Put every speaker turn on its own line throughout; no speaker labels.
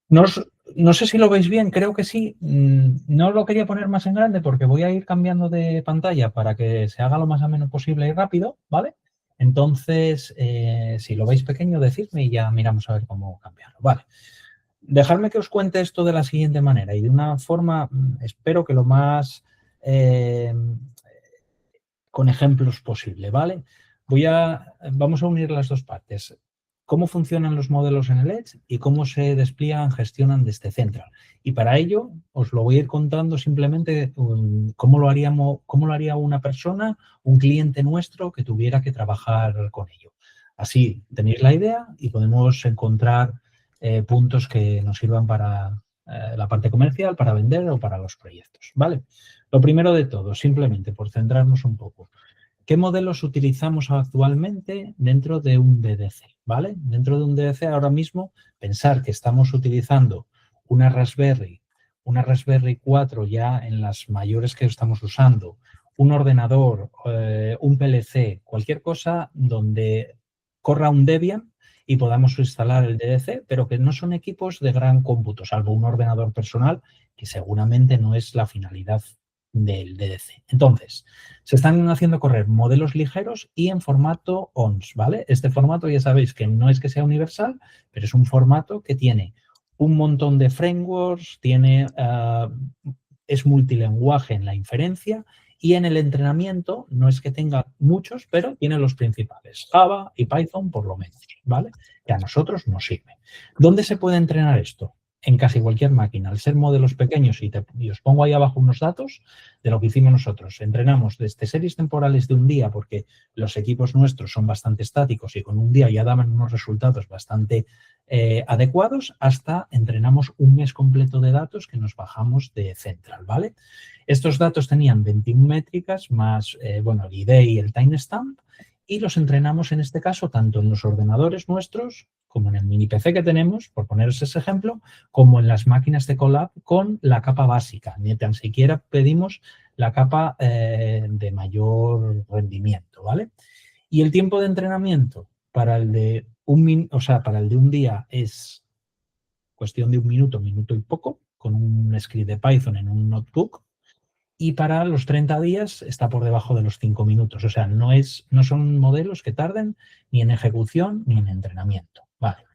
No, no sé si lo veis bien, creo que sí. No lo quería poner más en grande porque voy a ir cambiando de pantalla para que se haga lo más ameno posible y rápido, ¿vale? Entonces, si lo veis pequeño, decidme y ya miramos a ver cómo cambiarlo. Vale. Dejadme que os cuente esto de la siguiente manera y de una forma, espero que lo más con ejemplos posible, ¿vale? Vamos a unir las dos partes. Cómo funcionan los modelos en el Edge y cómo se despliegan, gestionan desde Central. Y para ello os lo voy a ir contando simplemente cómo lo haría una persona, un cliente nuestro que tuviera que trabajar con ello. Así tenéis la idea y podemos encontrar puntos que nos sirvan para la parte comercial, para vender o para los proyectos, ¿vale? Lo primero de todo, simplemente por centrarnos un poco. ¿Qué modelos utilizamos actualmente dentro de un DDC? ¿Vale? Dentro de un DDC ahora mismo, pensar que estamos utilizando una Raspberry 4 ya en las mayores que estamos usando, un ordenador, un PLC, cualquier cosa donde corra un Debian y podamos instalar el DDC, pero que no son equipos de gran cómputo, salvo un ordenador personal, que seguramente no es la finalidad del DDC. Entonces, se están haciendo correr modelos ligeros y en formato ONS, ¿vale? Este formato ya sabéis que no es que sea universal, pero es un formato que tiene un montón de frameworks, es multilenguaje en la inferencia y en el entrenamiento no es que tenga muchos, pero tiene los principales, Java y Python por lo menos, ¿vale? Que a nosotros nos sirve. ¿Dónde se puede entrenar esto? En casi cualquier máquina. Al ser modelos pequeños, y os pongo ahí abajo unos datos de lo que hicimos nosotros. Entrenamos desde series temporales de un día, porque los equipos nuestros son bastante estáticos y con un día ya daban unos resultados bastante adecuados, hasta entrenamos un mes completo de datos que nos bajamos de Central, ¿vale? Estos datos tenían 21 métricas más, bueno, el ID y el timestamp, y los entrenamos en este caso tanto en los ordenadores nuestros como en el mini PC que tenemos, por poneros ese ejemplo, como en las máquinas de Colab con la capa básica. Ni tan siquiera pedimos la capa de mayor rendimiento, ¿vale? Y el tiempo de entrenamiento para el de para el de un día es cuestión de un minuto y poco, con un script de Python en un notebook. Y para los 30 días está por debajo de los 5 minutos. O sea, no son modelos que tarden ni en ejecución ni en entrenamiento. Vale.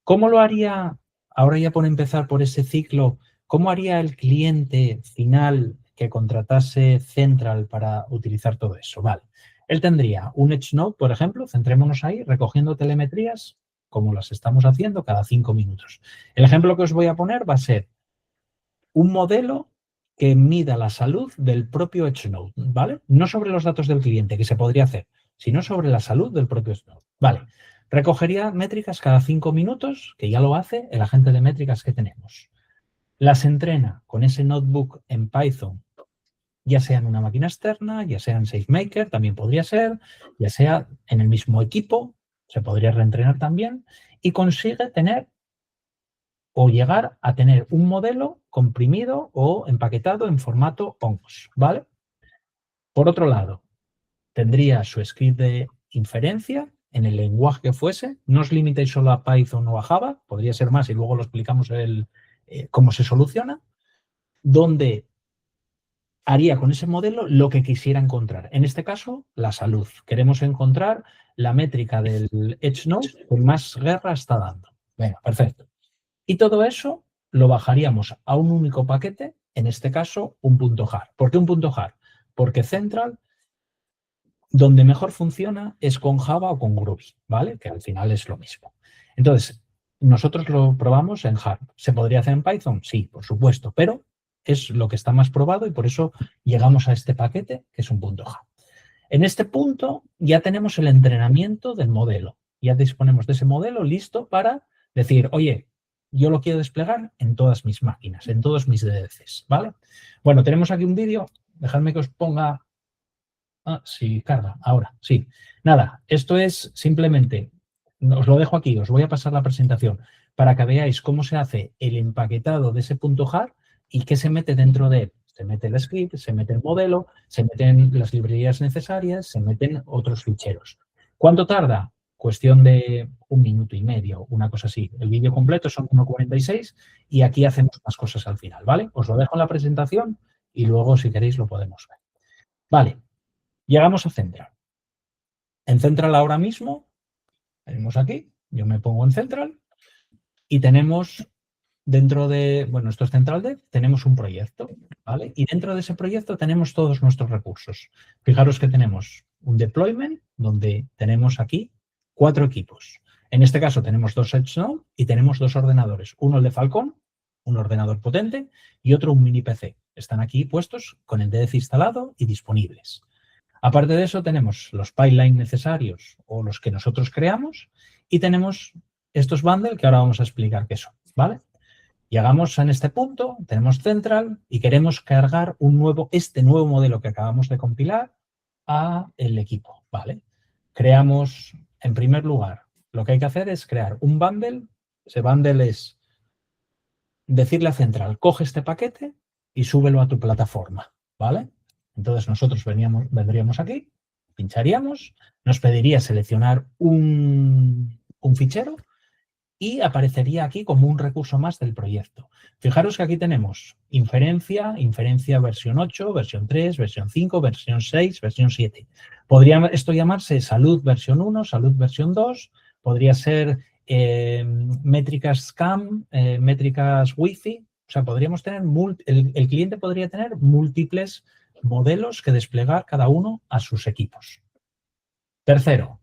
¿Cómo lo haría, ahora ya por empezar por ese ciclo, cómo haría el cliente final que contratase Central para utilizar todo eso? Vale. Él tendría un Edge Node, por ejemplo, centrémonos ahí, recogiendo telemetrías, como las estamos haciendo, cada 5 minutos. El ejemplo que os voy a poner va a ser un modelo que mida la salud del propio Edge Node, ¿vale? No sobre los datos del cliente, que se podría hacer, sino sobre la salud del propio Edge Node. Vale. Recogería métricas cada 5 minutos, que ya lo hace el agente de métricas que tenemos. Las entrena con ese notebook en Python, ya sea en una máquina externa, ya sea en SageMaker, también podría ser, ya sea en el mismo equipo, se podría reentrenar también, y consigue tener o llegar a tener un modelo comprimido o empaquetado en formato ONGS, ¿vale? Por otro lado, tendría su script de inferencia en el lenguaje que fuese. No os limitéis solo a Python o a Java, podría ser más y luego lo explicamos cómo se soluciona, donde haría con ese modelo lo que quisiera encontrar. En este caso, la salud. Queremos encontrar la métrica del Edge Node que más guerra está dando. Venga, perfecto. Y todo eso lo bajaríamos a un único paquete, en este caso un punto .jar. ¿Por qué un punto .jar? Porque Central, donde mejor funciona es con Java o con Groovy, ¿vale? Que al final es lo mismo. Entonces, nosotros lo probamos en jar. ¿Se podría hacer en Python? Sí, por supuesto, pero es lo que está más probado y por eso llegamos a este paquete, que es un punto .jar. En este punto ya tenemos el entrenamiento del modelo. Ya disponemos de ese modelo listo para decir, oye, yo lo quiero desplegar en todas mis máquinas, en todos mis DDCs, ¿vale? Bueno, tenemos aquí un vídeo. Dejadme que os ponga... Ah, sí, carga, ahora, sí. Nada, esto es simplemente... Os lo dejo aquí, os voy a pasar la presentación para que veáis cómo se hace el empaquetado de ese punto .jar y qué se mete dentro de él. Se mete el script, se mete el modelo, se meten las librerías necesarias, se meten otros ficheros. ¿Cuánto tarda? cuestión de 1 minuto y medio, una cosa así. El vídeo completo son 1:46 y aquí hacemos más cosas al final, ¿vale? Os lo dejo en la presentación y luego, si queréis, lo podemos ver. Vale, llegamos a Central. En Central ahora mismo, tenemos aquí, yo me pongo en Central y tenemos dentro de, bueno, esto es Central Dev, tenemos un proyecto, ¿vale? Y dentro de ese proyecto tenemos todos nuestros recursos. Fijaros que tenemos un deployment donde tenemos aquí 4 equipos. En este caso tenemos 2 EdgeNode y tenemos 2 ordenadores. Uno el de Falcon, un ordenador potente, y otro un mini PC. Están aquí puestos con el DDC instalado y disponibles. Aparte de eso tenemos los pipelines necesarios o los que nosotros creamos y tenemos estos bundles que ahora vamos a explicar qué son, ¿vale? Llegamos en este punto, tenemos Central y queremos cargar este nuevo modelo que acabamos de compilar a el equipo, ¿vale? Creamos, en primer lugar, lo que hay que hacer es crear un bundle. Ese bundle es decirle a Central, coge este paquete y súbelo a tu plataforma, ¿vale? Entonces nosotros vendríamos aquí, pincharíamos, nos pediría seleccionar un fichero y aparecería aquí como un recurso más del proyecto. Fijaros que aquí tenemos inferencia versión 8, versión 3, versión 5, versión 6, versión 7. Podría esto llamarse salud versión 1, salud versión 2, podría ser métricas SCAM, métricas Wi-Fi. O sea, podríamos tener, el cliente podría tener múltiples modelos que desplegar cada uno a sus equipos. Tercero,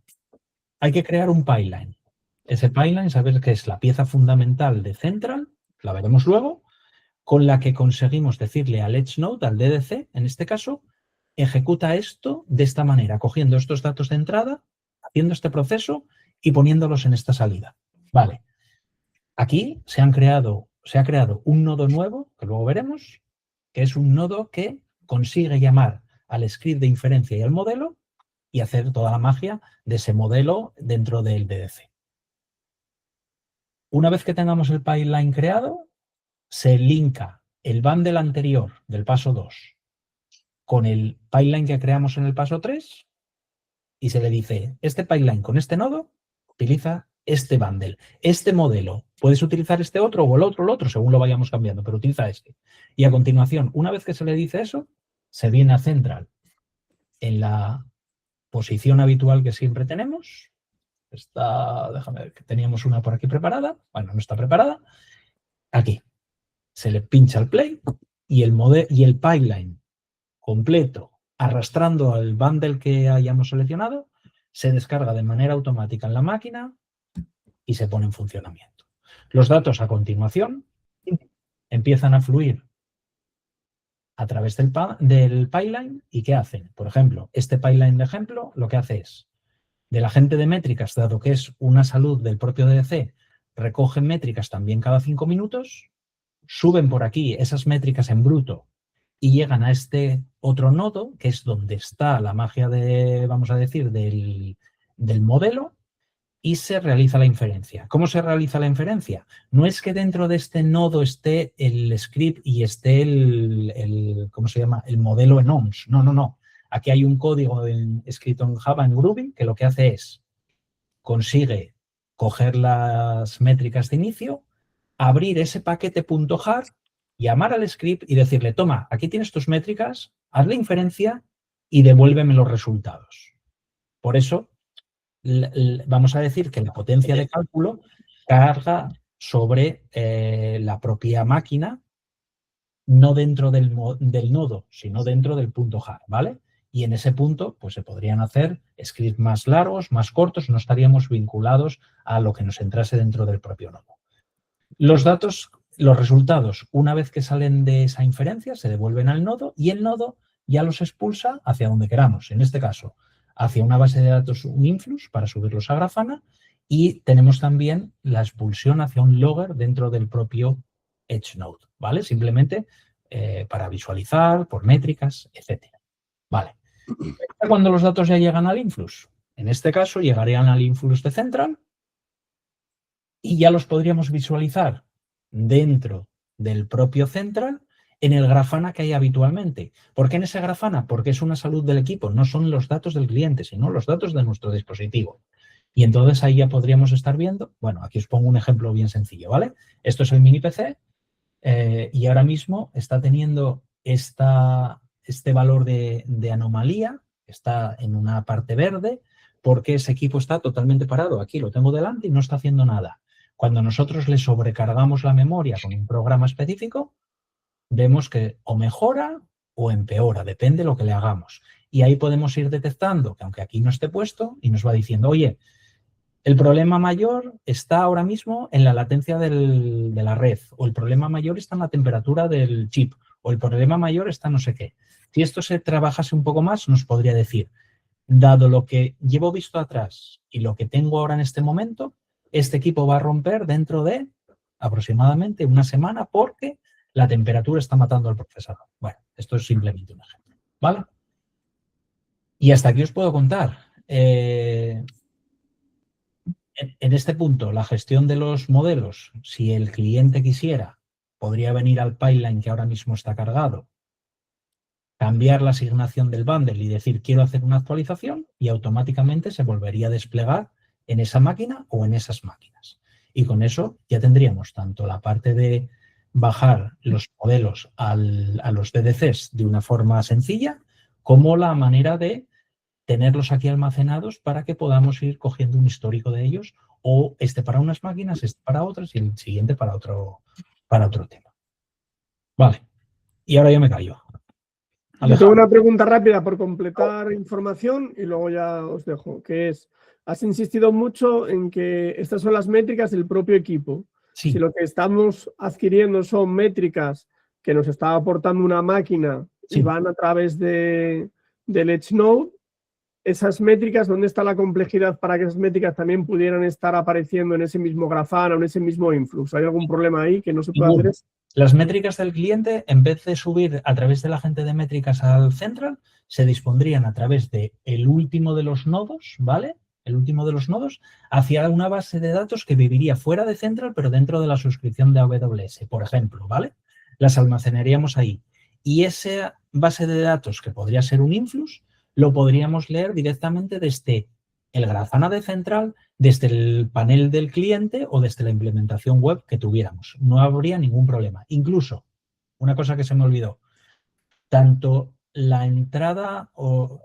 hay que crear un pipeline. Ese pipeline, sabes que es la pieza fundamental de Central, la veremos luego, con la que conseguimos decirle al EdgeNode, al DDC, en este caso, ejecuta esto de esta manera, cogiendo estos datos de entrada, haciendo este proceso y poniéndolos en esta salida. Vale. Aquí se ha creado un nodo nuevo, que luego veremos, que es un nodo que consigue llamar al script de inferencia y al modelo y hacer toda la magia de ese modelo dentro del DDC. Una vez que tengamos el pipeline creado, se linka el bundle anterior del paso 2 con el pipeline que creamos en el paso 3 y se le dice, este pipeline con este nodo utiliza este bundle, este modelo. Puedes utilizar este otro o el otro, según lo vayamos cambiando, pero utiliza este. Y a continuación, una vez que se le dice eso, se viene a Central en la posición habitual que siempre tenemos. Déjame ver, que teníamos una por aquí preparada. Bueno, no está preparada. Aquí. Se le pincha el play y el pipeline completo, arrastrando al bundle que hayamos seleccionado, se descarga de manera automática en la máquina y se pone en funcionamiento. Los datos a continuación empiezan a fluir a través del pipeline. ¿Y qué hacen? Por ejemplo, este pipeline de ejemplo lo que hace es, del agente de métricas, dado que es una salud del propio DDC, recogen métricas también cada 5 minutos, suben por aquí esas métricas en bruto y llegan a este otro nodo, que es donde está la magia vamos a decir, del modelo, y se realiza la inferencia. ¿Cómo se realiza la inferencia? No es que dentro de este nodo esté el script y esté ¿cómo se llama? El modelo en OMS. No, no, no. Aquí hay un código escrito en Java, en Groovy, que lo que hace es, consigue coger las métricas de inicio, abrir ese paquete .jar, llamar al script y decirle, toma, aquí tienes tus métricas, haz la inferencia y devuélveme los resultados. Por eso, vamos a decir que la potencia de cálculo carga sobre la propia máquina, no dentro del nodo, sino dentro del .jar, ¿vale? Y en ese punto, pues se podrían hacer scripts más largos, más cortos, no estaríamos vinculados a lo que nos entrase dentro del propio nodo. Los datos, los resultados, una vez que salen de esa inferencia, se devuelven al nodo y el nodo ya los expulsa hacia donde queramos. En este caso, hacia una base de datos, un influx, para subirlos a Grafana, y tenemos también la expulsión hacia un logger dentro del propio EdgeNode, ¿vale? Simplemente para visualizar, por métricas, etcétera. Vale. Cuando los datos ya llegan al influx, en este caso llegarían al influx de Central y ya los podríamos visualizar dentro del propio Central en el Grafana que hay habitualmente. ¿Por qué en ese Grafana? Porque es una salud del equipo, no son los datos del cliente, sino los datos de nuestro dispositivo. Y entonces ahí ya podríamos estar viendo, bueno, aquí os pongo un ejemplo bien sencillo, ¿vale? Esto es el mini PC y ahora mismo está teniendo este valor de anomalía, está en una parte verde, porque ese equipo está totalmente parado. Aquí lo tengo delante y no está haciendo nada. Cuando nosotros le sobrecargamos la memoria con un programa específico, vemos que o mejora o empeora, depende de lo que le hagamos. Y ahí podemos ir detectando que aunque aquí no esté puesto y nos va diciendo, oye, el problema mayor está ahora mismo en la latencia de la red, o el problema mayor está en la temperatura del chip, o el problema mayor está no sé qué. Si esto se trabajase un poco más, nos podría decir, dado lo que llevo visto atrás y lo que tengo ahora en este momento, este equipo va a romper dentro de aproximadamente una semana porque la temperatura está matando al procesador. Bueno, esto es simplemente un ejemplo, ¿vale? Y hasta aquí os puedo contar. En este punto, la gestión de los modelos, si el cliente quisiera, podría venir al pipeline que ahora mismo está cargado, cambiar la asignación del bundle y decir quiero hacer una actualización y automáticamente se volvería a desplegar en esa máquina o en esas máquinas. Y con eso ya tendríamos tanto la parte de bajar los modelos a los DDCs de una forma sencilla, como la manera de tenerlos aquí almacenados para que podamos ir cogiendo un histórico de ellos, o este para unas máquinas, este para otras y el siguiente para otro tema. Vale. Y ahora yo me callo.
Yo tengo una pregunta rápida por completar información y luego ya os dejo, que es, has insistido mucho en que estas son las métricas del propio equipo.
Sí.
Si lo que estamos adquiriendo son métricas que nos está aportando una máquina y van a través del Edge Node, esas métricas, ¿dónde está la complejidad para que esas métricas también pudieran estar apareciendo en ese mismo Grafana o en ese mismo Influx? ¿Hay algún problema ahí que no se pueda hacer eso?
Las métricas del cliente, en vez de subir a través del agente de métricas al central, se dispondrían a través de el último de los nodos, ¿vale? El último de los nodos, hacia una base de datos que viviría fuera de central, pero dentro de la suscripción de AWS, por ejemplo, ¿vale? Las almacenaríamos ahí. Y esa base de datos, que podría ser un Influx, lo podríamos leer directamente desde el Grafana de central, desde el panel del cliente o desde la implementación web que tuviéramos. No habría ningún problema. Incluso, una cosa que se me olvidó, tanto la entrada o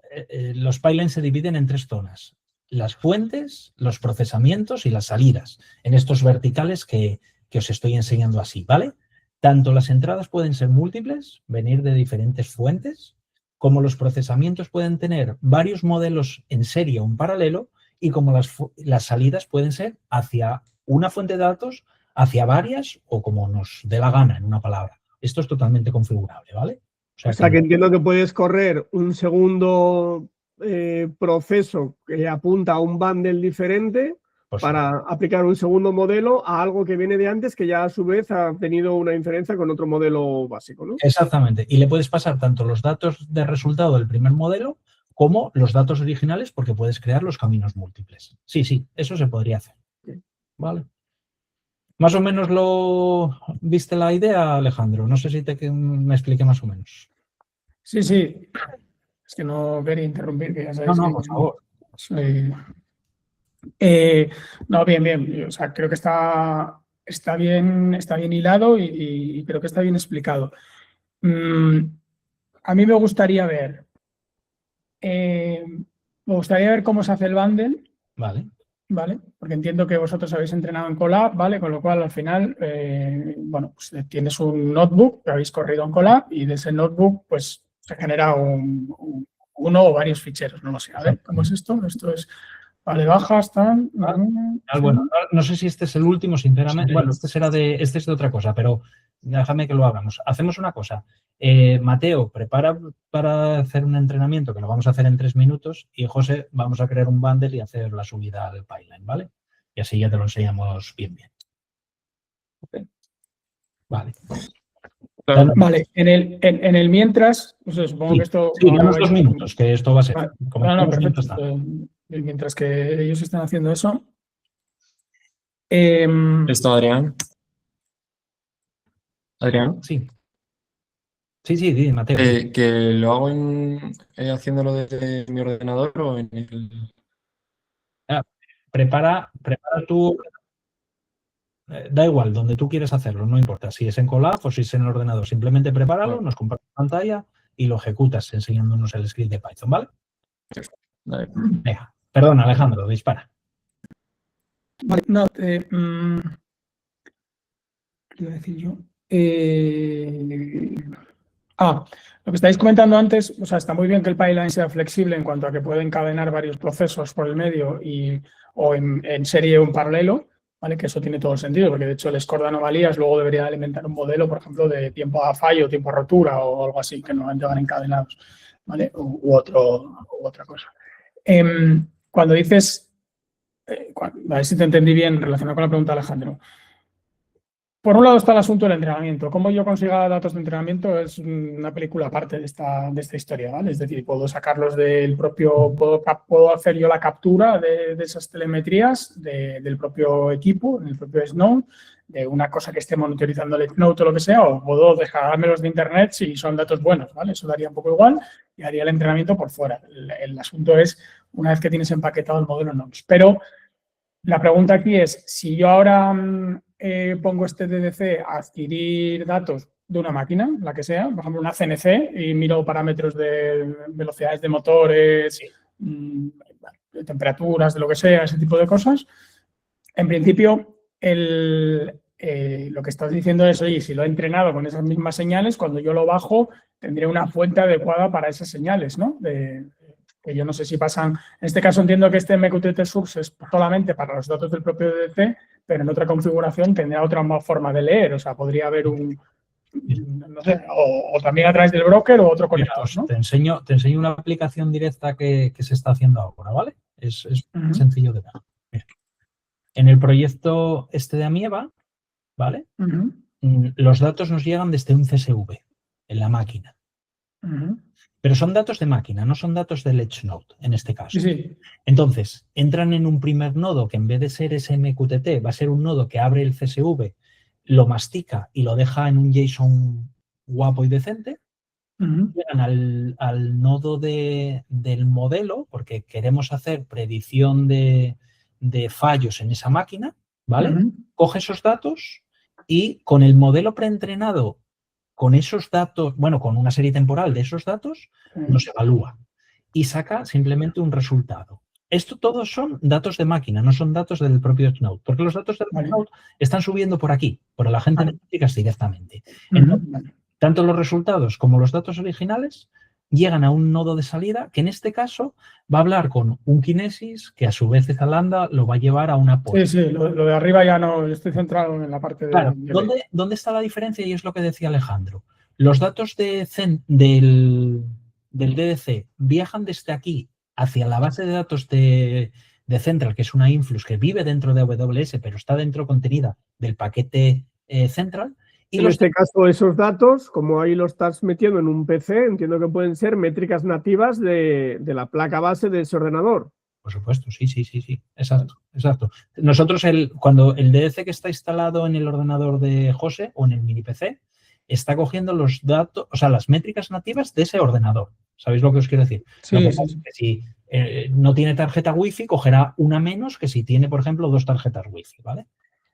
los pipelines se dividen en 3 zonas. Las fuentes, los procesamientos y las salidas, en estos verticales que os estoy enseñando así, ¿vale? Tanto las entradas pueden ser múltiples, venir de diferentes fuentes, como los procesamientos pueden tener varios modelos en serie o en paralelo, y como las salidas pueden ser hacia una fuente de datos, hacia varias o como nos dé la gana, en una palabra. Esto es totalmente configurable, ¿vale?
O sea, que entiendo que puedes correr un segundo proceso que apunta a un bundle diferente para aplicar un segundo modelo a algo que viene de antes, que ya a su vez ha tenido una inferencia con otro modelo básico, ¿no?
Exactamente. Y le puedes pasar tanto los datos de resultado del primer modelo como los datos originales, porque puedes crear los caminos múltiples. Sí, sí, eso se podría hacer. Vale. Más o menos lo viste la idea, Alejandro. No sé si me expliqué más o menos.
Sí, sí. Es que no quería interrumpir, que ya sabéis
No,
que
por favor.
soy... no, bien, bien. O sea, creo que está bien hilado y creo que está bien explicado. A mí me gustaría ver cómo se hace el bundle.
Vale.
¿Vale? Porque entiendo que vosotros habéis entrenado en Colab, ¿vale? Con lo cual, al final, bueno, pues tienes un notebook que habéis corrido en Colab y de ese notebook, pues, se genera uno o varios ficheros, no lo sé. A ver, ¿cómo es esto? Esto es, vale, bajas, tal...
Bueno, no sé si este es el último, sinceramente. Bueno, este es de otra cosa, pero déjame que lo hagamos. Hacemos una cosa. Mateo, prepara para hacer un entrenamiento, que lo vamos a hacer en 3 minutos, y José, vamos a crear un bundle y hacer la subida al pipeline, ¿vale? Y así ya te lo enseñamos bien. Okay. Vale.
Vale, en el mientras, pues supongo que esto...
Sí, unos 2 minutos, que esto va a ser...
No, perfecto. Mientras que ellos están haciendo eso...
¿Esto, Adrián? ¿Adrián?
Sí. Sí, Mateo.
¿Que lo hago haciéndolo desde mi ordenador o en el...?
prepara tú, da igual, donde tú quieres hacerlo, no importa si es en Colab o si es en el ordenador, simplemente prepáralo, nos compartes pantalla y lo ejecutas enseñándonos el script de Python, ¿vale?
Vale.
Venga, perdona, Alejandro, dispara.
Vale, no, ¿qué iba a decir yo? Lo que estáis comentando antes, o sea, está muy bien que el pipeline sea flexible en cuanto a que puede encadenar varios procesos por el medio o en serie o en paralelo, ¿vale? Que eso tiene todo el sentido, porque de hecho el score de anomalías luego debería alimentar un modelo, por ejemplo, de tiempo a fallo, tiempo a rotura o algo así, que normalmente van encadenados, ¿vale? U otra cosa. Cuando dices, a ver si te entendí bien relacionado con la pregunta de Alejandro. Por un lado está el asunto del entrenamiento. Cómo yo consiga datos de entrenamiento es una película aparte de esta historia, ¿vale? Es decir, puedo sacarlos del propio, puedo hacer yo la captura de esas telemetrías del propio equipo, en el propio Snow, de una cosa que esté monitorizando el Snow o lo que sea, o puedo descargármelos de internet si son datos buenos, ¿vale? Eso daría un poco igual y haría el entrenamiento por fuera. El asunto es, una vez que tienes empaquetado el modelo NOMS. Pero la pregunta aquí es, si yo ahora pongo este DDC a adquirir datos de una máquina, la que sea, por ejemplo, una CNC, y miro parámetros de velocidades de motores, de temperaturas, de lo que sea, ese tipo de cosas, en principio lo que estás diciendo es, oye, si lo he entrenado con esas mismas señales, cuando yo lo bajo, tendré una fuente adecuada para esas señales, ¿no? Que yo no sé si pasan, en este caso entiendo que este MQTT source es solamente para los datos del propio DDC, pero en otra configuración tendrá otra forma de leer, o sea, podría haber no sé, o también a través del broker o otro conector, ¿no?
Te enseño una aplicación directa que se está haciendo ahora, ¿vale? Es sencillo de ver. Mira. En el proyecto este de Amieva, ¿vale? Los datos nos llegan desde un CSV en la máquina. Pero son datos de máquina, no son datos del Edge Node, en este caso.
Sí.
Entonces, entran en un primer nodo que en vez de ser ese MQTT, va a ser un nodo que abre el CSV, lo mastica y lo deja en un JSON guapo y decente. Llegan al nodo del modelo, porque queremos hacer predicción de fallos en esa máquina, ¿vale? Coge esos datos y con el modelo preentrenado, con esos datos, bueno, con una serie temporal de esos datos, nos evalúa y saca simplemente un resultado. Esto todos son datos de máquina, no son datos del propio Edge Node, porque los datos del Edge Node están subiendo por aquí, por el agente de métricas directamente. Entonces, tanto los resultados como los datos originales llegan a un nodo de salida que en este caso va a hablar con un Kinesis que a su vez esa lambda lo va a llevar a una pod.
Sí, lo de arriba ya no, yo estoy centrado en la parte de...
Claro, ¿dónde está la diferencia? Y es lo que decía Alejandro. Los datos del DDC viajan desde aquí hacia la base de datos de Central, que es una Influx que vive dentro de AWS, pero está dentro contenida del paquete Central. Y
en este caso, esos datos, como ahí lo estás metiendo en un PC, entiendo que pueden ser métricas nativas de la placa base de ese ordenador.
Por supuesto, sí. Exacto. Nosotros, cuando el DDC que está instalado en el ordenador de José o en el mini PC, está cogiendo los datos, o sea, las métricas nativas de ese ordenador. ¿Sabéis lo que os quiero decir?
Sí,
lo que pasa es que si no tiene tarjeta Wi-Fi, cogerá una menos que si tiene, por ejemplo, 2 tarjetas Wi-Fi, ¿vale?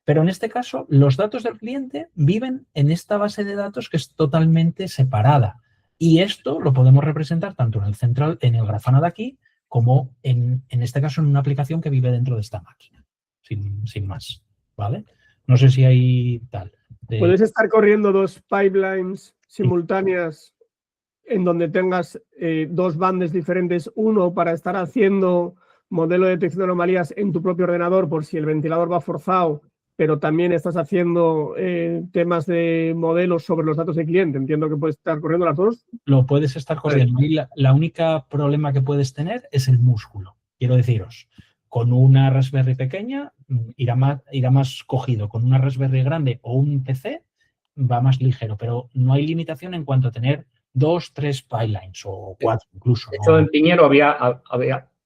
Pero en este caso, los datos del cliente viven en esta base de datos que es totalmente separada. Y esto lo podemos representar tanto en el Central, en el Grafana de aquí, como en este caso en una aplicación que vive dentro de esta máquina, sin más, ¿vale? No sé si hay tal.
Puedes estar corriendo 2 pipelines simultáneas en donde tengas 2 bandes diferentes, uno para estar haciendo modelo de detección de anomalías en tu propio ordenador por si el ventilador va forzado, pero también estás haciendo temas de modelos sobre los datos del cliente. Entiendo que puedes estar corriendo las dos.
Lo puedes estar corriendo. Y la única problema que puedes tener es el músculo. Quiero deciros, con una Raspberry pequeña irá más cogido. Con una Raspberry grande o un PC va más ligero, pero no hay limitación en cuanto a tener 2, 3 pipelines o 4 incluso.
De hecho, en Piñero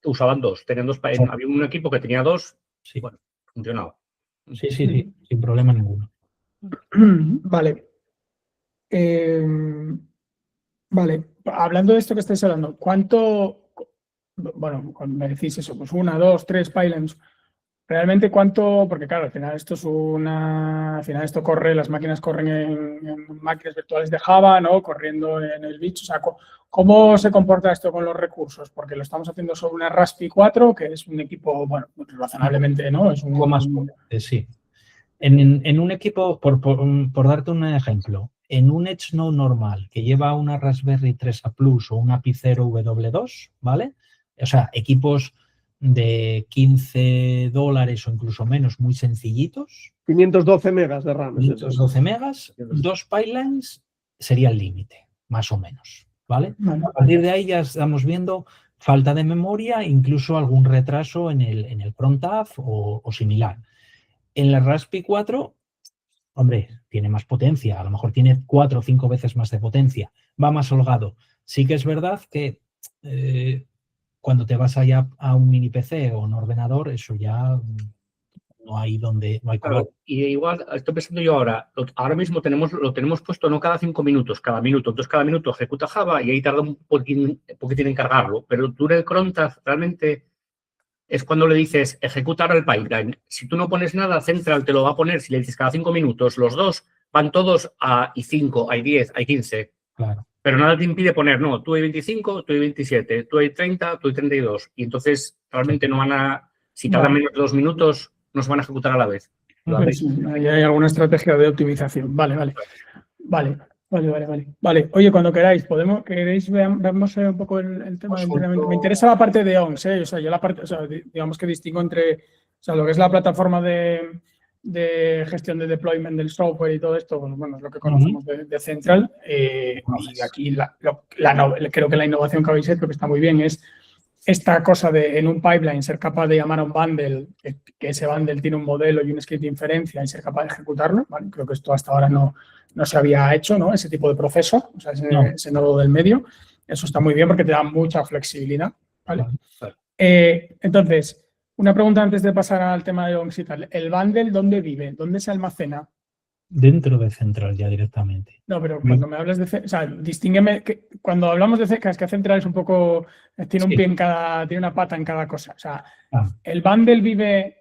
usaban 2. Tenían 2. Había un equipo que tenía 2.
Sí.
Bueno, funcionaba.
Sí, sin problema ninguno.
Vale. Vale, hablando de esto que estáis hablando, ¿cuánto, bueno, cuando me decís eso, pues 1, 2, 3 pipelines, realmente cuánto, porque claro, al final esto es al final esto corre, las máquinas corren en máquinas virtuales de Java, ¿no? Corriendo en el bicho, o sea, ¿cómo se comporta esto con los recursos? Porque lo estamos haciendo sobre una Raspberry 4, que es un equipo, bueno, razonablemente, ¿no? Es un
poco más potente, sí. En un equipo, por darte un ejemplo, en un Edge Node normal que lleva una Raspberry 3A Plus o una Pi 0 W2, ¿vale? O sea, equipos de $15 o incluso menos, muy sencillitos.
512 megas de RAM.
512 megas, 2 pipelines sería el límite, más o menos, ¿vale?
Vale.
A partir de ahí ya estamos viendo falta de memoria, incluso algún retraso en el crontab o similar. En la Raspberry 4, hombre, tiene más potencia, a lo mejor tiene 4 o 5 veces más de potencia, va más holgado. Sí que es verdad que cuando te vas allá a un mini PC o un ordenador, eso ya no hay color.
Claro, y igual, estoy pensando yo ahora mismo lo tenemos puesto no cada 5 minutos, cada minuto. Entonces, cada minuto ejecuta Java y ahí tarda un poquitín en cargarlo. Pero tú en el crontab realmente es cuando le dices ejecutar el pipeline. Si tú no pones nada, Central te lo va a poner. Si le dices cada 5 minutos, los dos van todos a i5, a i10, a i15.
Claro.
Pero nada te impide poner, no, tú hay 25, tú hay 27, tú hay 30, tú hay 32. Y entonces realmente no van a, si tardan menos de 2 minutos, no se van a ejecutar a la vez.
Pues, ahí hay alguna estrategia de optimización. Vale. Oye, cuando queráis, vemos un poco el tema del entrenamiento. Me interesa la parte de ONS, o sea, yo la parte, o sea, digamos que distingo entre, o sea, lo que es la plataforma de gestión de deployment del software y todo esto, bueno, es lo que conocemos de Central. Y aquí creo que la innovación que habéis hecho, que está muy bien, es esta cosa de en un pipeline ser capaz de llamar a un bundle, que ese bundle tiene un modelo y un script de inferencia y ser capaz de ejecutarlo. ¿Vale? Creo que esto hasta ahora no se había hecho, ¿no? Ese tipo de proceso, o sea, ese nodo del medio. Eso está muy bien porque te da mucha flexibilidad. ¿Vale? Entonces, una pregunta antes de pasar al tema de ONS y tal. ¿El bundle dónde vive? ¿Dónde se almacena?
Dentro de Central ya directamente.
No, pero cuando me hablas de... O sea, distíngueme... cuando hablamos de es que Central es un poco... Tiene un pie en cada... Tiene una pata en cada cosa. O sea, ¿el bundle vive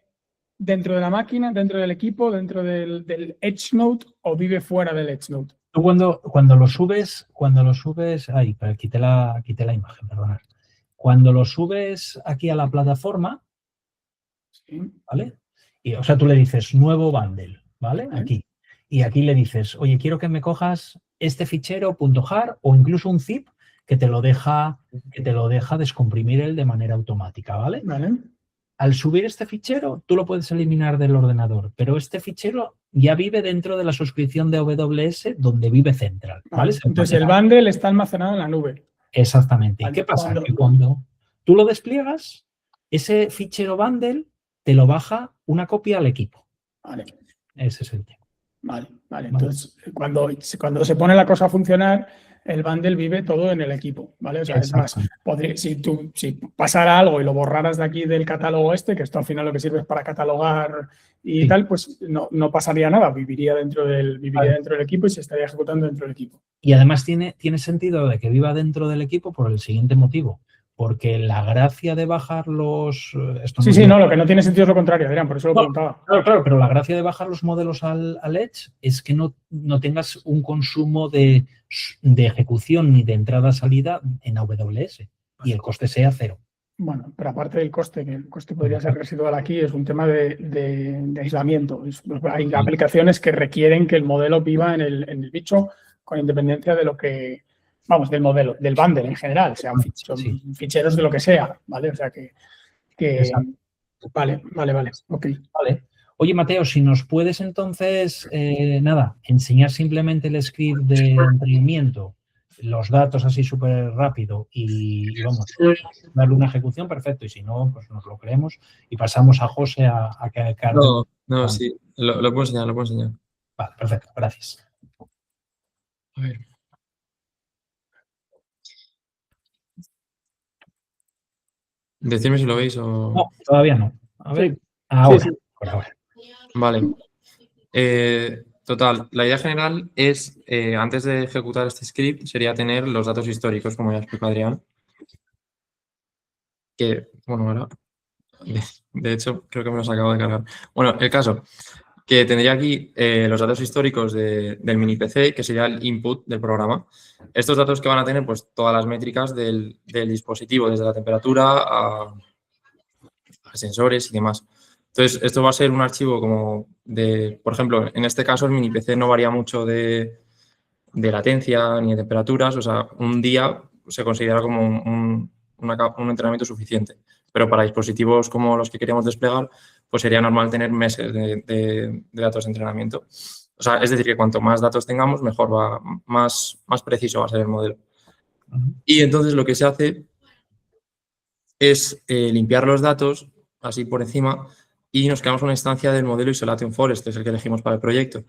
dentro de la máquina, dentro del equipo, dentro del Edge Node o vive fuera del Edge Node?
Tú cuando lo subes... Ay, pero quité la imagen, perdonad. Cuando lo subes aquí a la plataforma,
sí.
¿vale? Y, o sea, tú le dices nuevo bundle, ¿vale? Aquí. Y aquí le dices, oye, quiero que me cojas este fichero .jar o incluso un zip que te lo deja descomprimir él de manera automática, ¿vale?
Vale.
Al subir este fichero, tú lo puedes eliminar del ordenador, pero este fichero ya vive dentro de la suscripción de AWS donde vive Central, ¿vale?
Entonces, el bundle está almacenado en la nube.
Exactamente. ¿Y qué pasa? Que cuando tú lo despliegas, ese fichero bundle te lo baja una copia al equipo.
Vale.
Ese es el tema.
Vale. Entonces, cuando se pone la cosa a funcionar, el bundle vive todo en el equipo, ¿vale? O sea, es más, si pasara algo y lo borraras de aquí del catálogo que esto al final lo que sirve es para catalogar y tal, pues no pasaría nada, viviría dentro del equipo y se estaría ejecutando dentro del equipo.
Y además tiene sentido de que viva dentro del equipo por el siguiente motivo. Porque la gracia de bajar los...
lo que no tiene sentido es lo contrario, Adrián, por eso lo preguntaba.
Claro, pero la gracia de bajar los modelos al Edge es que no tengas un consumo de ejecución ni de entrada-salida en AWS y el coste sea cero.
Bueno, pero aparte del coste, que el coste podría ser residual aquí, es un tema de aislamiento. Hay aplicaciones que requieren que el modelo viva en el bicho con independencia de lo que... Vamos, del modelo, del bundle en general, son ficheros de lo que sea, ¿vale? O sea que vale, ok.
Vale. Oye, Mateo, si nos puedes entonces, enseñar simplemente el script de entrenamiento, los datos así súper rápido y vamos, darle una ejecución, perfecto. Y si no, pues nos lo creemos y pasamos a José a que...
No, sí, lo puedo enseñar,
Vale, perfecto, gracias.
A ver. Decidme si lo veis o...
No, todavía no. A ver.
Sí.
Ahora,
Sí.
por ahora.
Vale. Total, la idea general es, antes de ejecutar este script, sería tener los datos históricos, como ya explicó Adrián. Que, bueno, ahora... De hecho, creo que me los acabo de cargar. Bueno, el caso, que tendría aquí los datos históricos del mini PC, que sería el input del programa. Estos datos que van a tener pues todas las métricas del dispositivo, desde la temperatura a sensores y demás. Entonces, esto va a ser un archivo como por ejemplo, en este caso el mini PC no varía mucho de latencia ni de temperaturas, o sea, un día se considera como un entrenamiento suficiente. Pero para dispositivos como los que queríamos desplegar, pues sería normal tener meses de datos de entrenamiento. O sea, es decir, que cuanto más datos tengamos, mejor más preciso va a ser el modelo. Y entonces lo que se hace es limpiar los datos así por encima y nos creamos una instancia del modelo Isolation Forest, que es el que elegimos para el proyecto.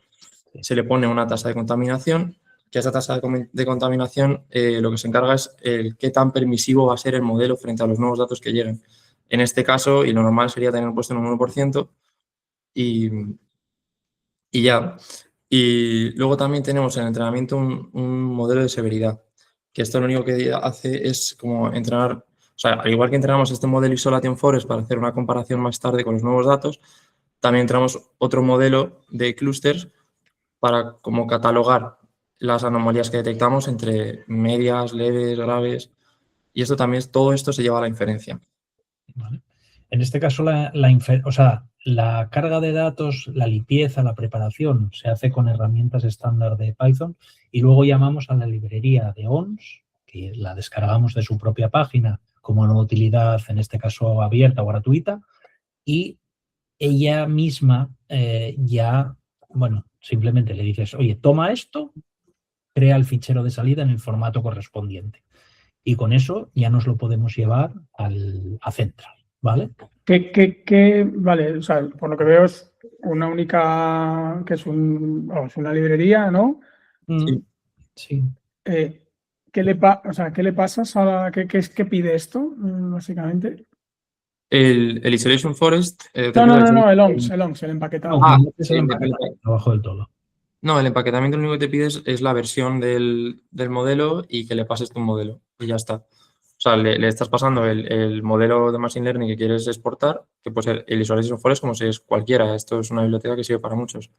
Se le pone una tasa de contaminación, que esa tasa de contaminación lo que se encarga es el qué tan permisivo va a ser el modelo frente a los nuevos datos que lleguen. En este caso, y lo normal sería tener puesto en un 1% y ya. Y luego también tenemos en el entrenamiento un modelo de severidad, que esto lo único que hace es como entrenar, o sea, al igual que entrenamos este modelo Isolation Forest para hacer una comparación más tarde con los nuevos datos, también entrenamos otro modelo de clusters para como catalogar las anomalías que detectamos entre medias, leves, graves, y esto también, todo esto se lleva a la inferencia.
Vale. En este caso, la carga de datos, la limpieza, la preparación se hace con herramientas estándar de Python y luego llamamos a la librería de ONS, que la descargamos de su propia página como una utilidad, en este caso abierta o gratuita, y ella misma simplemente le dices, oye, toma esto, crea el fichero de salida en el formato correspondiente. Y con eso ya nos lo podemos llevar a Central, ¿vale?
Vale, o sea, por lo que veo es una única, que es una librería, ¿no?
Sí.
¿Qué le pasas a qué pide esto, básicamente?
El Isolation Forest...
No, el ONS, el empaquetado.
Es el empaquetamiento, abajo del todo.
No, el empaquetamiento lo único que te pides es la versión del modelo y que le pases tu modelo y ya está. O sea, le estás pasando el modelo de Machine Learning que quieres exportar, que puede ser el Isolation Forest como si es cualquiera. Esto es una biblioteca que sirve para muchos.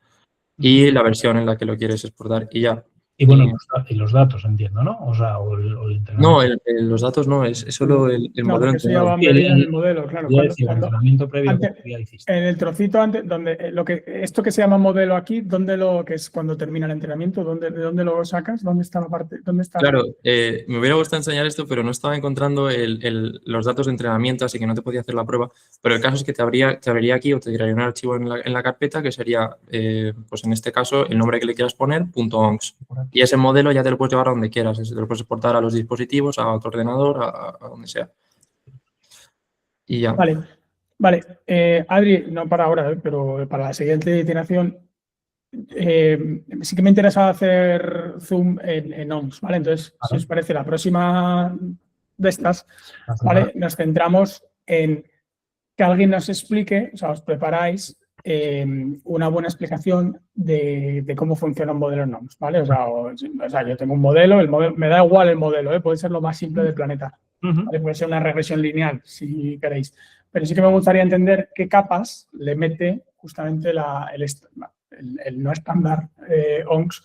Y la versión en la que lo quieres exportar y ya.
Y bueno, y los datos, entiendo, ¿no? O sea, o el entrenamiento.
No, los datos no, es solo el modelo
entrenado. El modelo, claro.
El entrenamiento previo que ya hiciste.
En el trocito antes, esto que se llama modelo aquí, que es cuando termina el entrenamiento, ¿de dónde lo sacas? ¿Dónde está la parte? ¿Dónde está?
Claro, me hubiera gustado enseñar esto, pero no estaba encontrando los datos de entrenamiento, así que no te podía hacer la prueba. Pero el caso es que te abriría aquí o te tiraría un archivo en la carpeta que sería, pues en este caso, el nombre que le quieras poner, .ongs. Y ese modelo ya te lo puedes llevar a donde quieras, te lo puedes exportar a los dispositivos, a otro ordenador, a donde sea. Y ya.
Vale. Adri, no para ahora, pero para la siguiente iteración, sí que me interesa hacer zoom en ONS, ¿vale? Entonces, si os parece, la próxima de estas, ¿vale? Nos centramos en que alguien nos explique, o sea, os preparáis una buena explicación de cómo funciona un modelo en ONS, ¿vale? O sea, yo tengo un modelo, me da igual el modelo, puede ser lo más simple del planeta, ¿vale? Puede ser una regresión lineal, si queréis, pero sí que me gustaría entender qué capas le mete justamente el no estándar ONS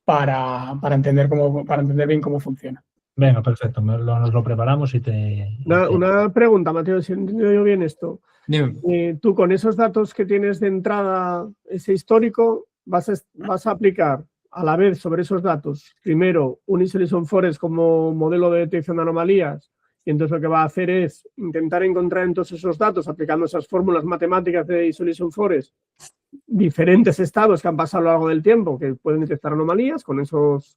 para entender bien cómo funciona.
Venga, perfecto. Nos lo preparamos y
Una pregunta, Mateo, si he entendido yo bien esto.
Dime.
Tú con esos datos que tienes de entrada, ese histórico, vas a aplicar a la vez sobre esos datos, primero, un Isolation Forest como modelo de detección de anomalías, y entonces lo que va a hacer es intentar encontrar en todos esos datos, aplicando esas fórmulas matemáticas de Isolation Forest, diferentes estados que han pasado a lo largo del tiempo que pueden detectar anomalías con esos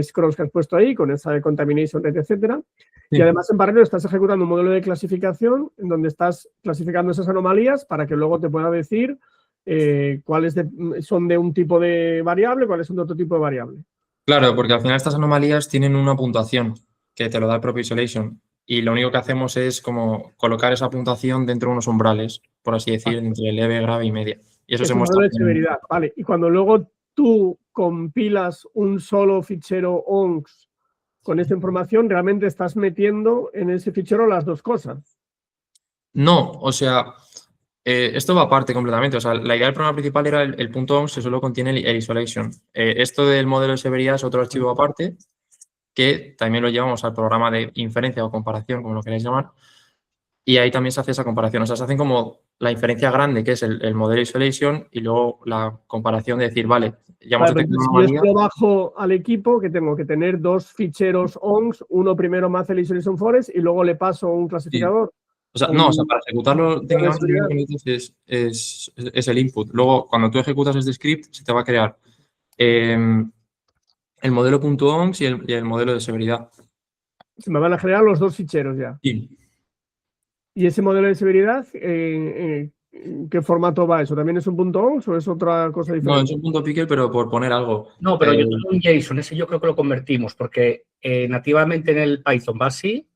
scrolls que has puesto ahí, con esa contamination rate, etcétera. Sí. Y además en paralelo estás ejecutando un modelo de clasificación en donde estás clasificando esas anomalías para que luego te pueda decir cuáles son de un tipo de variable, cuáles son de otro tipo de variable.
Claro, porque al final estas anomalías tienen una puntuación que te lo da el propio Isolation y lo único que hacemos es como colocar esa puntuación dentro de unos umbrales, por así decir, entre leve, grave y media. Y eso se muestra.
De severidad, vale. Y cuando luego tú compilas un solo fichero ONS con esta información, realmente estás metiendo en ese fichero las dos cosas.
No, o sea, Esto va aparte completamente. O sea, la idea del programa principal era el punto .ongs que solo contiene el isolation. Esto del modelo de severidad es otro archivo aparte que también lo llevamos al programa de inferencia o comparación, como lo queréis llamar, y ahí también se hace esa comparación. O sea, se hacen como la inferencia grande, que es el modelo isolation, y luego la comparación de decir, vale, ya hemos detectado una
Si
anomalía.
esto bajo al equipo, que tengo que tener 2 ficheros ONGs, uno primero me hace el isolation forest y luego le paso un clasificador.
O sea, no, o sea, para ejecutarlo técnicamente lo que dices es el input. Luego, cuando tú ejecutas este script, se te va a crear el modelo .ongs y el modelo de severidad.
Se me van a generar los 2 ficheros ya.
Sí.
¿Y ese modelo de severidad, en qué formato va eso? ¿También es un .ongs o es otra cosa
No,
diferente?
es un .pickle, pero por poner algo.
No, pero yo tengo un JSON, ese yo creo que lo convertimos, porque nativamente en el Python va así.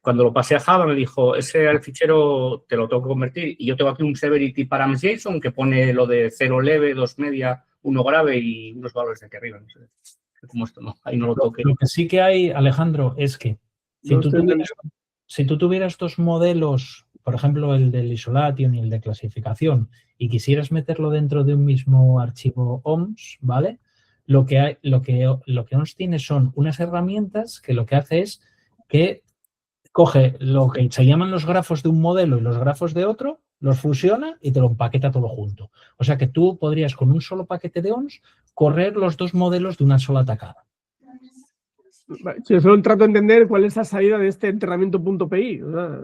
Cuando lo pasé a Java me dijo, ese el fichero te lo tengo que convertir y yo tengo aquí un severity params JSON que pone lo de 0 leve, 2 media, 1 grave y unos valores de aquí arriba. No sé cómo esto no, ahí no lo toque.
Lo que sí que hay, Alejandro, es que si tú tuvieras 2 modelos, por ejemplo, el del isolation y el de clasificación, y quisieras meterlo dentro de un mismo archivo OMS, ¿vale? Lo que OMS tiene son unas herramientas que lo que hace es que coge lo que se llaman los grafos de un modelo y los grafos de otro, los fusiona y te lo empaqueta todo junto. O sea que tú podrías con un solo paquete de OMS correr los 2 modelos de una sola tacada.
Yo solo trato de entender cuál es la salida de este enterramiento.py. O sea,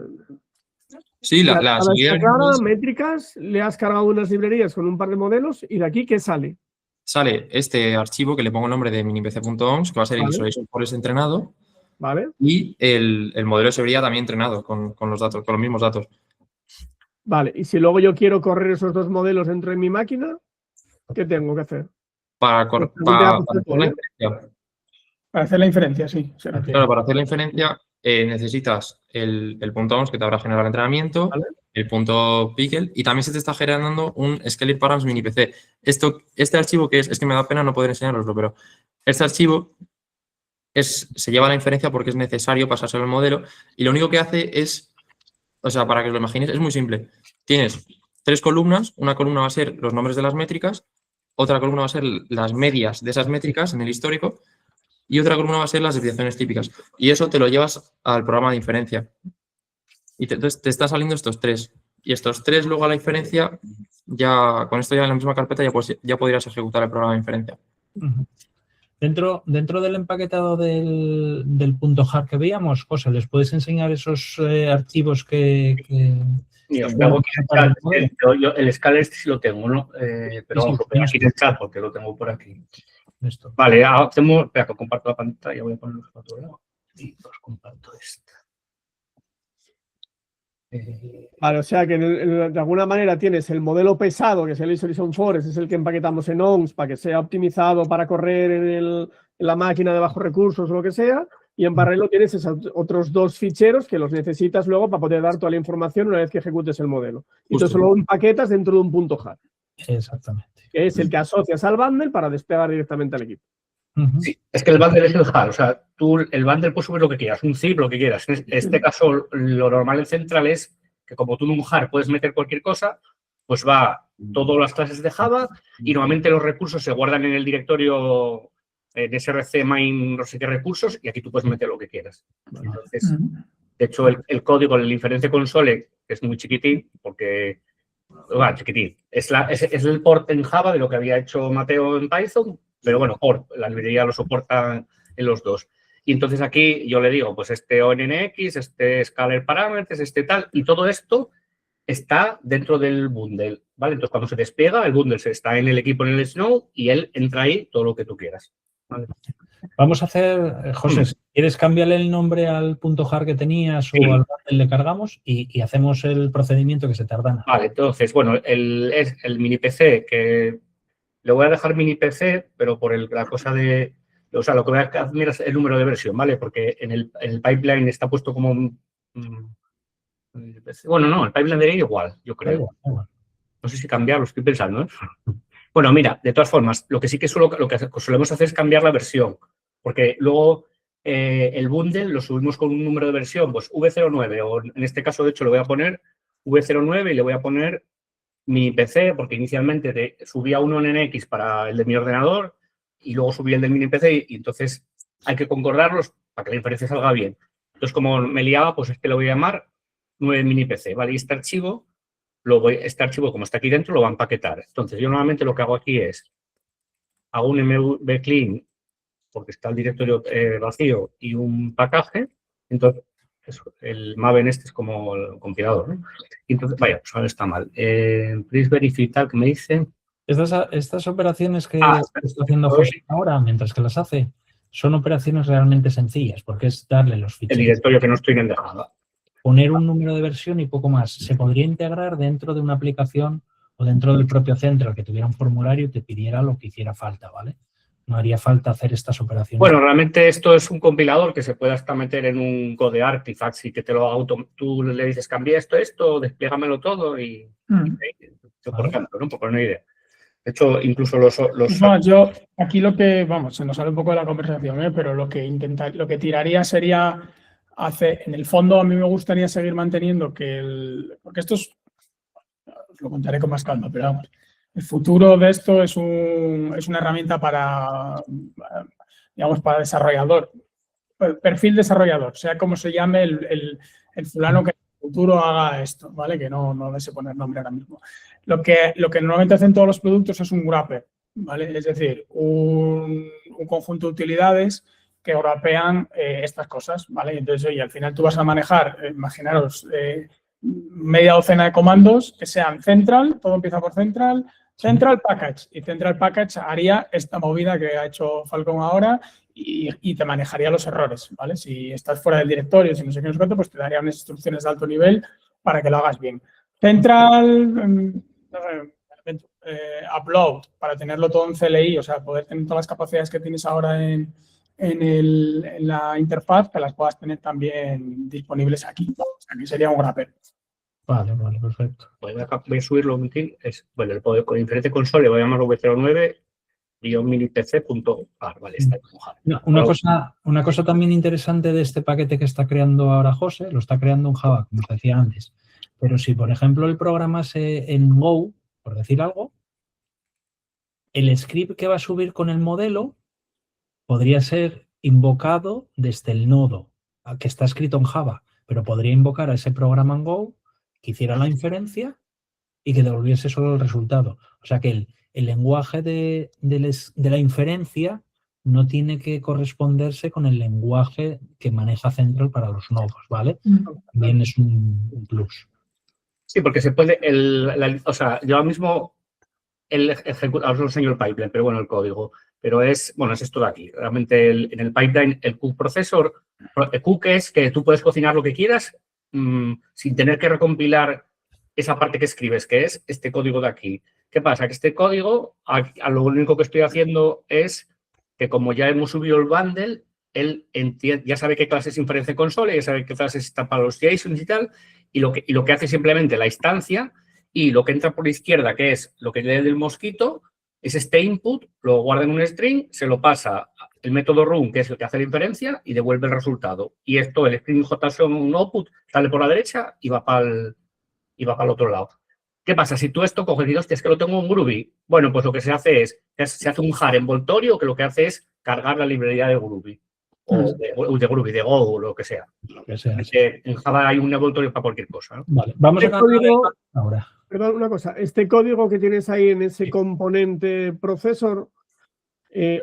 Sí, la
está clara, métricas, le has cargado unas librerías con un par de modelos y de aquí, ¿qué sale?
Sale este archivo que le pongo el nombre de minipc.ongs, que va a ser el isolation forest entrenado,
¿vale?
Y el modelo de seguridad también entrenado con los datos, con los mismos datos.
Vale, y si luego yo quiero correr esos 2 modelos dentro de mi máquina, ¿qué tengo que hacer?
Para hacer la inferencia.
Para hacer la inferencia, sí.
Claro, para hacer la inferencia necesitas el .ongs que te habrá generado el entrenamiento,
¿vale?
el .pickle y también se te está generando un scalar params minipc. Este archivo que es que me da pena no poder enseñaroslo, pero este archivo se lleva a la inferencia porque es necesario pasárselo al modelo y lo único que hace es, o sea, para que os lo imagines, es muy simple. Tienes 3 columnas, una columna va a ser los nombres de las métricas, otra columna va a ser las medias de esas métricas en el histórico y otra columna va a ser las desviaciones típicas. Y eso te lo llevas al programa de inferencia. Y entonces te está saliendo estos 3. Y estos 3 luego a la inferencia, ya con esto ya en la misma carpeta ya podrías ejecutar el programa de inferencia.
Dentro del empaquetado del .jar que veíamos, José, ¿les puedes enseñar esos archivos que
Mira, os pego aquí en el chat. Yo el scalar este sí lo tengo, ¿no? Pero vamos, lo pego aquí en el chat porque lo tengo por aquí.
Esto.
Vale, hacemos, espera que comparto la pantalla, voy a ponerlo a otro lado y os comparto esta.
Vale, o sea que de alguna manera tienes el modelo pesado, que es el isolation forest, es el que empaquetamos en ONGs para que sea optimizado para correr en la máquina de bajos recursos o lo que sea, y en paralelo tienes esos otros 2 ficheros que los necesitas luego para poder dar toda la información una vez que ejecutes el modelo. Y entonces lo empaquetas dentro de un .jar.
Exactamente.
Que es el que asocias al bundle para desplegar directamente al equipo.
Sí, es que el bundle es el jar, o sea, tú el bundle puedes subir lo que quieras, un zip, lo que quieras. En este caso, lo normal en Central es que como tú en un jar puedes meter cualquier cosa, pues va todas las clases de Java y normalmente los recursos se guardan en el directorio de src main no sé qué recursos y aquí tú puedes meter lo que quieras. Entonces, de hecho, el código en la inferencia console es muy chiquitín porque, bueno, chiquitín, es el port en Java de lo que había hecho Mateo en Python. Pero bueno, la librería lo soporta en los 2. Y entonces aquí yo le digo, pues este ONNX, este scalar parameters, este tal, y todo esto está dentro del bundle, ¿vale? Entonces cuando se despliega, el bundle está en el equipo en el Snow y él entra ahí todo lo que tú quieras, ¿vale?
Vamos a hacer, José, si quieres cambiarle el nombre al .jar que tenías o al bundle le cargamos y hacemos el procedimiento que se tarda nada.
Vale, entonces, bueno, es el mini PC que le voy a dejar mini PC, pero por la cosa de, o sea, lo que voy a hacer es el número de versión, ¿vale? Porque en el pipeline está puesto como bueno, no, el pipeline debería igual, yo creo.
Igual.
No sé si cambiarlo, estoy pensando, ¿eh? Bueno, mira, de todas formas, lo que sí que lo que solemos hacer es cambiar la versión, porque luego el bundle lo subimos con un número de versión, pues V09, o en este caso, de hecho, le voy a poner V09 y le voy a poner mi PC, porque inicialmente subía uno en NX para el de mi ordenador y luego subí el del mini PC y entonces hay que concordarlos para que la inferencia salga bien. Entonces, como me liaba, pues lo voy a llamar 9 mini PC, ¿vale? Y este archivo, como está aquí dentro, lo va a empaquetar. Entonces, yo normalmente lo que hago aquí es, hago un mv clean, porque está el directorio vacío, y un package. Entonces, el Maven este es como el compilador, ¿no? Y entonces, vaya, pues ahora está mal. Please verify tal, que me dice.
Estas operaciones que está haciendo José ahora, mientras que las hace, son operaciones realmente sencillas, porque es darle los ficheros.
El directorio que no estoy en dejado.
Poner un número de versión y poco más. Se podría integrar dentro de una aplicación o dentro del propio Central que tuviera un formulario y te pidiera lo que hiciera falta, ¿vale? No haría falta hacer estas operaciones.
Bueno, realmente esto es un compilador que se puede hasta meter en un Code Artifacts y que te lo tú le dices, cambia esto, despliégamelo todo y por ejemplo, ¿no? Por una idea. De hecho, incluso los...
No, yo aquí lo que, vamos, se nos sale un poco de la conversación, pero lo que tiraría sería hacer, en el fondo a mí me gustaría seguir manteniendo porque esto es, os lo contaré con más calma, pero vamos, el futuro de esto es una herramienta para, digamos, para desarrollador, perfil desarrollador, sea como se llame el fulano que en el futuro haga esto, ¿vale? Que no sé poner nombre ahora mismo. Lo que normalmente hacen todos los productos es un wrapper, ¿vale? Es decir, un conjunto de utilidades que wrapean estas cosas, ¿vale? Entonces, oye, al final tú vas a manejar, imaginaros, media docena de comandos que sean central, todo empieza por central package, y central package haría esta movida que ha hecho Falcon ahora y te manejaría los errores, ¿vale? Si estás fuera del directorio, si no sé qué, no sé cuánto, pues te daría unas instrucciones de alto nivel para que lo hagas bien. Central, upload, para tenerlo todo en CLI, o sea, poder tener todas las capacidades que tienes ahora en la interfaz, que las puedas tener también disponibles aquí. Aquí sería un wrapper.
Vale, perfecto.
Voy a subirlo un tin. Bueno, el poder con diferente console, voy a llamarlo v09-minipc.ar. Vale, está dibujado.
Una cosa también interesante de este paquete que está creando ahora José, lo está creando en Java, como os decía antes. Pero si, por ejemplo, el programa se en Go, por decir algo, el script que va a subir con el modelo podría ser invocado desde el nodo, que está escrito en Java, pero podría invocar a ese programa en Go que hiciera la inferencia y que devolviese solo el resultado. O sea que el lenguaje de la inferencia no tiene que corresponderse con el lenguaje que maneja Central para los nodos, ¿vale? También es un plus.
Sí, porque se puede, o sea, yo ahora mismo ahora os enseño el pipeline, pero bueno, el código. Pero es esto de aquí. Realmente en el pipeline, el cook processor, el cook es que tú puedes cocinar lo que quieras sin tener que recompilar esa parte que escribes, que es este código de aquí. ¿Qué pasa? Que este código, lo único que estoy haciendo es que como ya hemos subido el bundle, él ya sabe qué clases inferencia console, ya sabe qué clases está para los JSONs y tal, y lo que hace simplemente la instancia y lo que entra por la izquierda, que es lo que lee del mosquito, es este input, lo guarda en un string, se lo pasa el método run, que es el que hace la inferencia, y devuelve el resultado. Y esto, el string JSON output, sale por la derecha y va para el otro lado. ¿Qué pasa? Si tú esto coges y dices, es que lo tengo en Groovy, bueno, pues lo que se hace se hace un jar envoltorio que lo que hace es cargar la librería de Groovy. O de Groovy, de Go, o lo que sea. En Java hay un envoltorio para cualquier cosa, ¿no?
Vale, vamos a
código
ahora.
Perdón, una cosa. Este código que tienes ahí en ese componente procesor,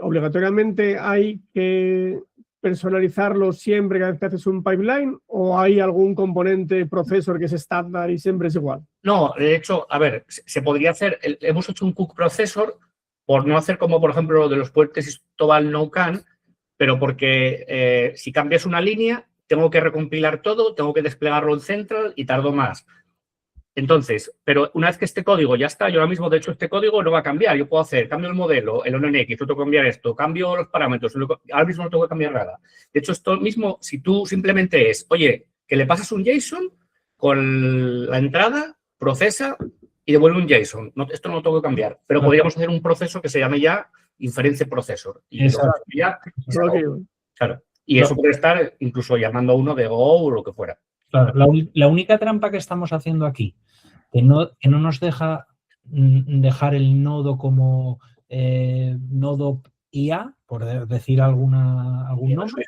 ¿obligatoriamente hay que personalizarlo siempre cada vez que haces un pipeline o hay algún componente procesor que es estándar y siempre es igual?
No, de hecho, a ver, se podría hacer, hemos hecho un cook processor por no hacer como, por ejemplo, lo de los puentes Istobal no can, pero porque si cambias una línea, tengo que recompilar todo, tengo que desplegarlo en Central y tardo más. Entonces, pero una vez que este código ya está, yo ahora mismo, de hecho, este código no va a cambiar. Yo puedo hacer, cambio el modelo, el ONNX, yo tengo que cambiar esto, cambio los parámetros, ahora mismo no tengo que cambiar nada. De hecho, esto mismo, si tú simplemente oye, que le pasas un JSON con la entrada, procesa y devuelve un JSON. Esto no lo tengo que cambiar, pero podríamos hacer un proceso que se llame ya inferencia processor. Y claro. Y eso puede estar incluso llamando a uno de Go o lo que fuera.
Claro, la única trampa que estamos haciendo aquí, que no nos deja dejar el nodo como nodo IA, por decir algún nombre,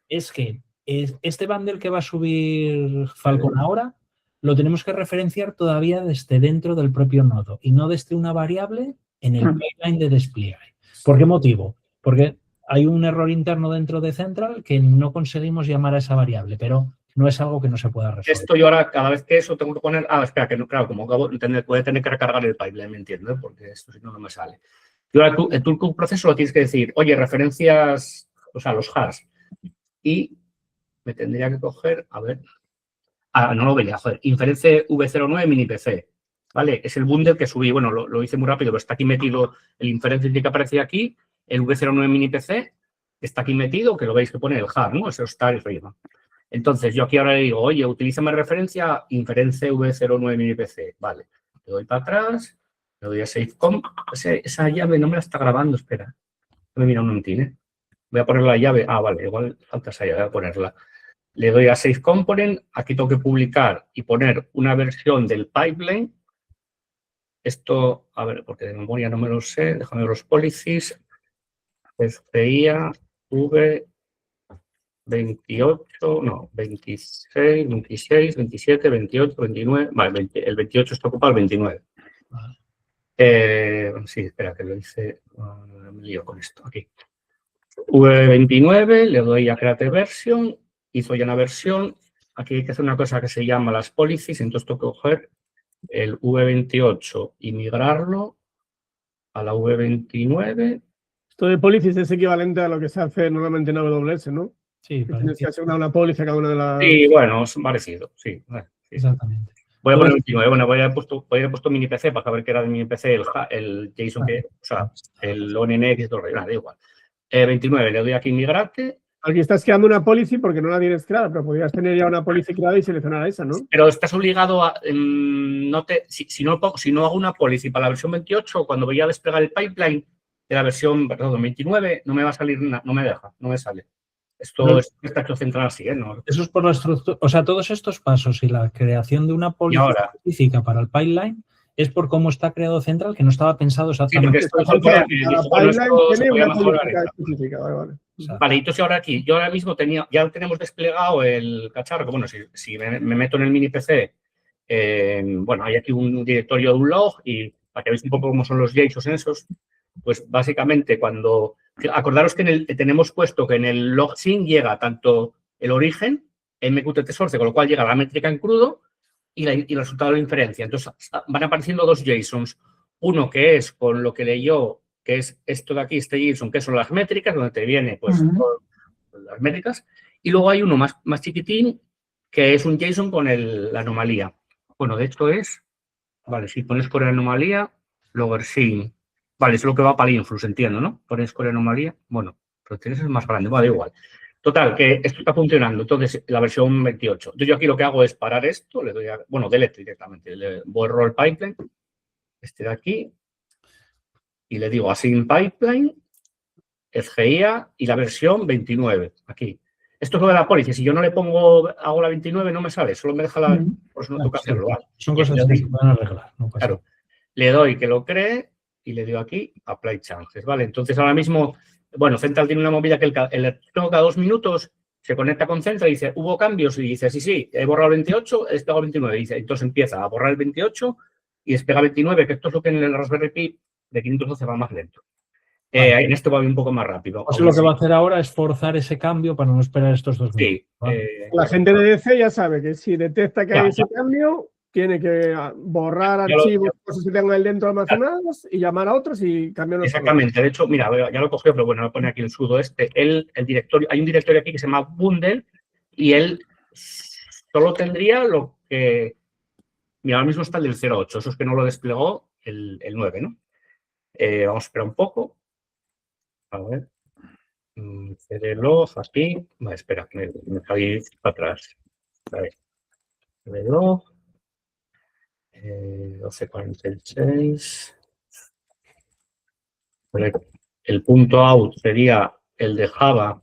es que este bundle que va a subir Falcon ahora lo tenemos que referenciar todavía desde dentro del propio nodo y no desde una variable en el pipeline de despliegue. ¿Por qué motivo? Porque hay un error interno dentro de Central que no conseguimos llamar a esa variable, pero no es algo que no se pueda resolver.
Esto yo ahora, cada vez que eso tengo que poner... espera, que no, claro, como acabo, voy a tener que recargar el pipeline, ¿me entiendes? Porque esto si no, no me sale. Y ahora tú, el toolkit proceso lo tienes que decir, oye, referencias, o sea, los hars. Y me tendría que coger, a ver... no lo veía, joder. Inference V09 mini PC. ¿Vale? Es el bundle que subí. Bueno, lo hice muy rápido, pero está aquí metido el inference que aparece aquí, el V09 mini PC, está aquí metido, que lo veis que pone el har, ¿no? Eso está arriba. Entonces, yo aquí ahora le digo, oye, utilízame referencia inference V09 mini PC. Vale. Le doy para atrás, le doy a SafeComp. Esa llave no me la está grabando, espera. Me mira un momentín, ¿eh? Voy a poner la llave. Vale, igual falta esa llave, voy a ponerla. Le doy a Save Component, aquí tengo que publicar y poner una versión del pipeline. Esto, a ver, porque de memoria no me lo sé, déjame ver los policies. FIA, V28, no, 26, 26, 27, 28, 29. Vale, el 28 está ocupado, el 29. Sí, espera, que lo hice. Me lío con esto, aquí. V29, le doy a Create Version. Hizo ya una versión. Aquí hay que hacer una cosa que se llama las policies. Entonces tengo que coger el V28 y migrarlo a la V29.
Esto de policies es equivalente a lo que se hace normalmente en AWS, ¿no?
Sí,
tienes que asignar una policy a cada una de las...
Sí, bueno, es parecido, sí.
Exactamente.
Voy a poner el 29. Bueno, voy a haber puesto mini PC para saber que era de mini PC el JSON, o sea, el ONNX y todo el rollo, da igual. 29, le doy aquí migrarte.
Aquí estás creando una policy porque no la tienes creada, pero podrías tener ya una policy creada y seleccionar esa, ¿no?
Pero estás obligado a... si no hago una policy para la versión 28, cuando voy a desplegar el pipeline de la versión 29, no me va a salir nada, no me deja, no me sale. Esto está hecho central así, ¿eh? No.
Eso es por la estructura, o sea, todos estos pasos y la creación de una policy específica para el pipeline es por cómo está creado Central, que no estaba pensado exactamente.
Sí, porque esto se podía mejorar. Vale, entonces ahora aquí, yo ahora mismo ya tenemos desplegado el cacharro, que bueno, si me meto en el mini PC, bueno, hay aquí un directorio de un log y para que veáis un poco cómo son los JSONs en esos, pues básicamente acordaros que tenemos puesto que en el log.sin llega tanto el origen, MQTT source, con lo cual llega la métrica en crudo y el resultado de la inferencia. Entonces van apareciendo dos JSONs, uno que es con lo que leyó, que es esto de aquí, este JSON, que son las métricas, donde te viene pues las métricas, y luego hay uno más chiquitín, que es un JSON con la anomalía. Bueno, de hecho vale, si pones core anomalía, logger.sin, vale, es lo que va para el influx, entiendo, ¿no? Pones core anomalía, bueno, pero tienes el más grande, vale, igual. Total, que esto está funcionando, entonces la versión 28. Entonces yo aquí lo que hago es parar esto, le doy delete directamente, le borro el pipeline, este de aquí, y le digo assign pipeline, FGIA y la versión 29, aquí. Esto es lo de la policy, si yo no le hago la 29 no me sale, solo me deja la... Por eso no toca hacerlo, ¿vale?
Son cosas que se pueden arreglar. No pasa.
Claro, le doy que lo cree y le doy aquí apply changes, ¿vale? Entonces ahora mismo... Bueno, Central tiene una movida que el cada 2 minutos se conecta con Central y dice, ¿hubo cambios? Y dice, sí, he borrado el 28, he despegado el 29. Y dice, entonces empieza a borrar el 28 y despega el 29, que esto es lo que en el Raspberry Pi de 512 va más lento. Vale. En esto va un poco más rápido.
Pues lo que va a hacer ahora es forzar ese cambio para no esperar estos 2 minutos.
Sí.
¿Vale?
La gente de DC ya sabe que si detecta que hay ese cambio, tiene que borrar archivos, cosas que tengan ahí dentro almacenados y llamar a otros y cambiar los
Exactamente. Programas. De hecho, mira, ya lo cogió, pero bueno, lo pone aquí el sudo este. El directorio, hay un directorio aquí que se llama bundle y él solo tendría lo que... Mira, ahora mismo está el del 08, eso es que no lo desplegó el 9, ¿no? Vamos a esperar un poco. A ver. cdlog aquí. Vale, espera, me salí para atrás. A ver. cdlog. 1246. El punto out sería el de Java,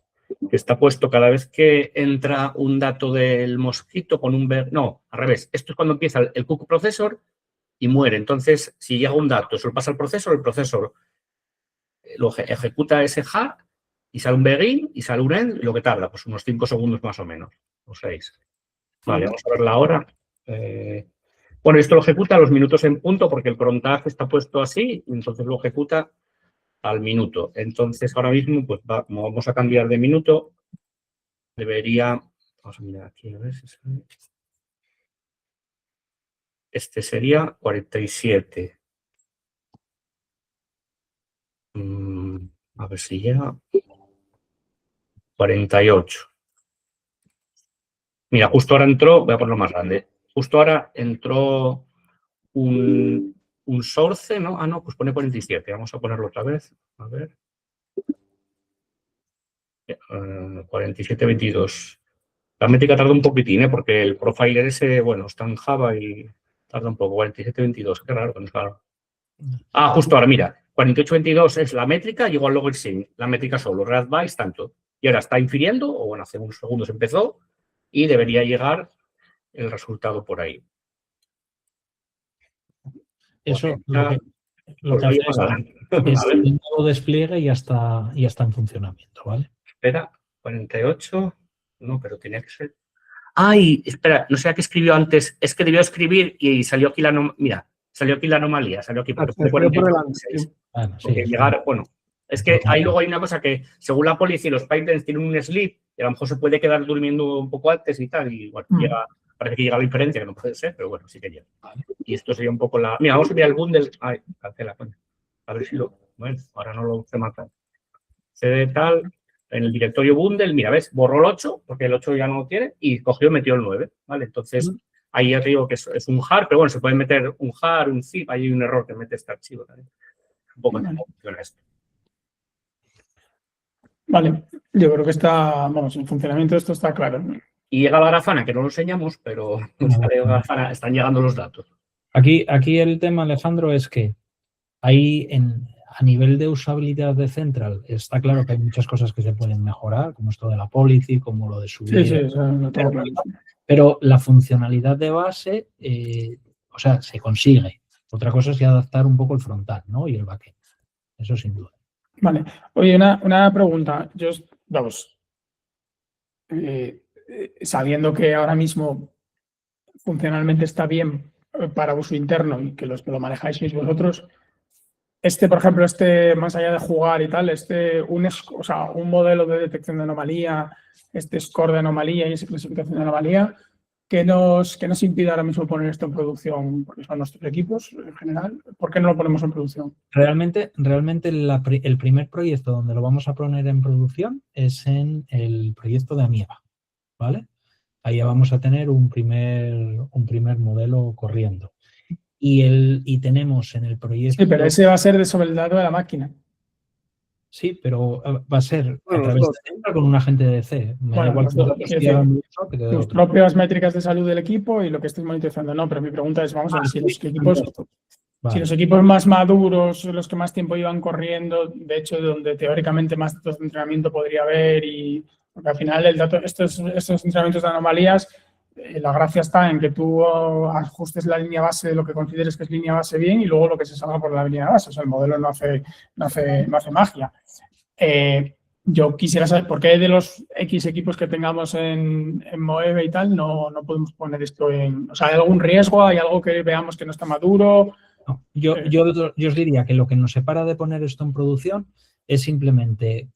que está puesto cada vez que entra un dato del mosquito con un... No, al revés. Esto es cuando empieza el cook processor y muere. Entonces, si llega un dato, se lo pasa al procesor, el procesor lo ejecuta ese hack y sale un begin y sale un end, lo que tarda, pues unos 5 segundos más o menos, o 6. Vale, vamos a ver la hora. Bueno, esto lo ejecuta a los minutos en punto porque el crontage está puesto así y entonces lo ejecuta al minuto. Entonces, ahora mismo, pues como vamos a cambiar de minuto, debería... Vamos a mirar aquí, a ver si sale. Este sería 47. A ver si llega. 48. Mira, justo ahora entró, voy a ponerlo más grande. Justo ahora entró un source, ¿no? Ah, no, pues pone 47. Vamos a ponerlo otra vez. A ver. 47-22. La métrica tarda un poquitín, ¿eh? Porque el profiler ese, bueno, está en Java y tarda un poco. 47-22. Qué raro, no es raro. Ah, justo ahora, mira. 48-22 es la métrica, llegó al login sync. La métrica solo, read bytes, tanto. Y ahora está infiriendo, o bueno, hace unos segundos empezó, y debería llegar el resultado por ahí.
Eso lo que hace es el nuevo despliegue y ya está en funcionamiento, ¿vale?
Espera, 48. No, pero tenía que ser. Ay, espera, no sé a qué escribió antes. Es que debió escribir y salió aquí la anomalía. Mira, salió aquí la anomalía, salió aquí porque pone 46.
Bueno, sí,
porque llegar, bueno, es que ahí luego hay una cosa que, según la policía, los pipelines tienen un sleep y a lo mejor se puede quedar durmiendo un poco antes y tal, y bueno, parece que llega la inferencia, que no puede ser, pero bueno, sí que llega. Y esto sería un poco la... Mira, vamos a mirar el bundle. Ay, cancela, coño. A ver si lo... Bueno, ahora no lo se mata. CD tal, en el directorio bundle, mira, ¿ves? Borró el 8, porque el 8 ya no lo tiene, y cogió y metió el 9, ¿vale? Entonces, ahí ya te digo que es un jar, pero bueno, se puede meter un jar, un zip, ahí hay un error que mete este archivo también. Un poco cómo funciona esto.
Vale, yo creo que está, vamos, el funcionamiento de esto está claro.
Y llega la Grafana, que no lo enseñamos, pero Grafana, están llegando los datos.
Aquí el tema, Alejandro, es que hay a nivel de usabilidad de Central, está claro que hay muchas cosas que se pueden mejorar, como esto de la policy, como lo de subir.
Sí, no tengo claro.
Pero la funcionalidad de base, o sea, se consigue. Otra cosa es adaptar un poco el frontal, ¿no? Y el backend. Eso sin duda.
Vale. Oye, una pregunta. Yo, vamos, sabiendo que ahora mismo funcionalmente está bien para uso interno y que lo manejáis vosotros, por ejemplo, más allá de jugar y tal, un modelo de detección de anomalía, score de anomalía y esa clasificación de anomalía, que nos impide ahora mismo poner esto en producción, porque son nuestros equipos en general. ¿Por qué no lo ponemos en producción?
Realmente el primer proyecto donde lo vamos a poner en producción es en el proyecto de Amieva, ¿vale? Ahí ya vamos a tener un primer modelo corriendo. Y tenemos en el proyecto...
Sí, pero ese va a ser sobre el dato de la máquina.
Sí, pero va a ser a través de Central con un agente de C. Me da igual
tus propias métricas de salud del equipo y lo que estés monitorizando. No, pero mi pregunta es, vamos a ver, si los equipos más maduros, los que más tiempo iban corriendo, de hecho, donde teóricamente más datos de entrenamiento podría haber, porque al final estos entrenamientos de anomalías, la gracia está en que tú ajustes la línea base de lo que consideres que es línea base bien y luego lo que se salga por la línea base. O sea, el modelo no hace magia. Yo quisiera saber por qué de los X equipos que tengamos en Moeve y tal no podemos poner esto en... O sea, ¿hay algún riesgo? ¿Hay algo que veamos que no está maduro?
No, yo os diría que lo que nos separa de poner esto en producción es simplemente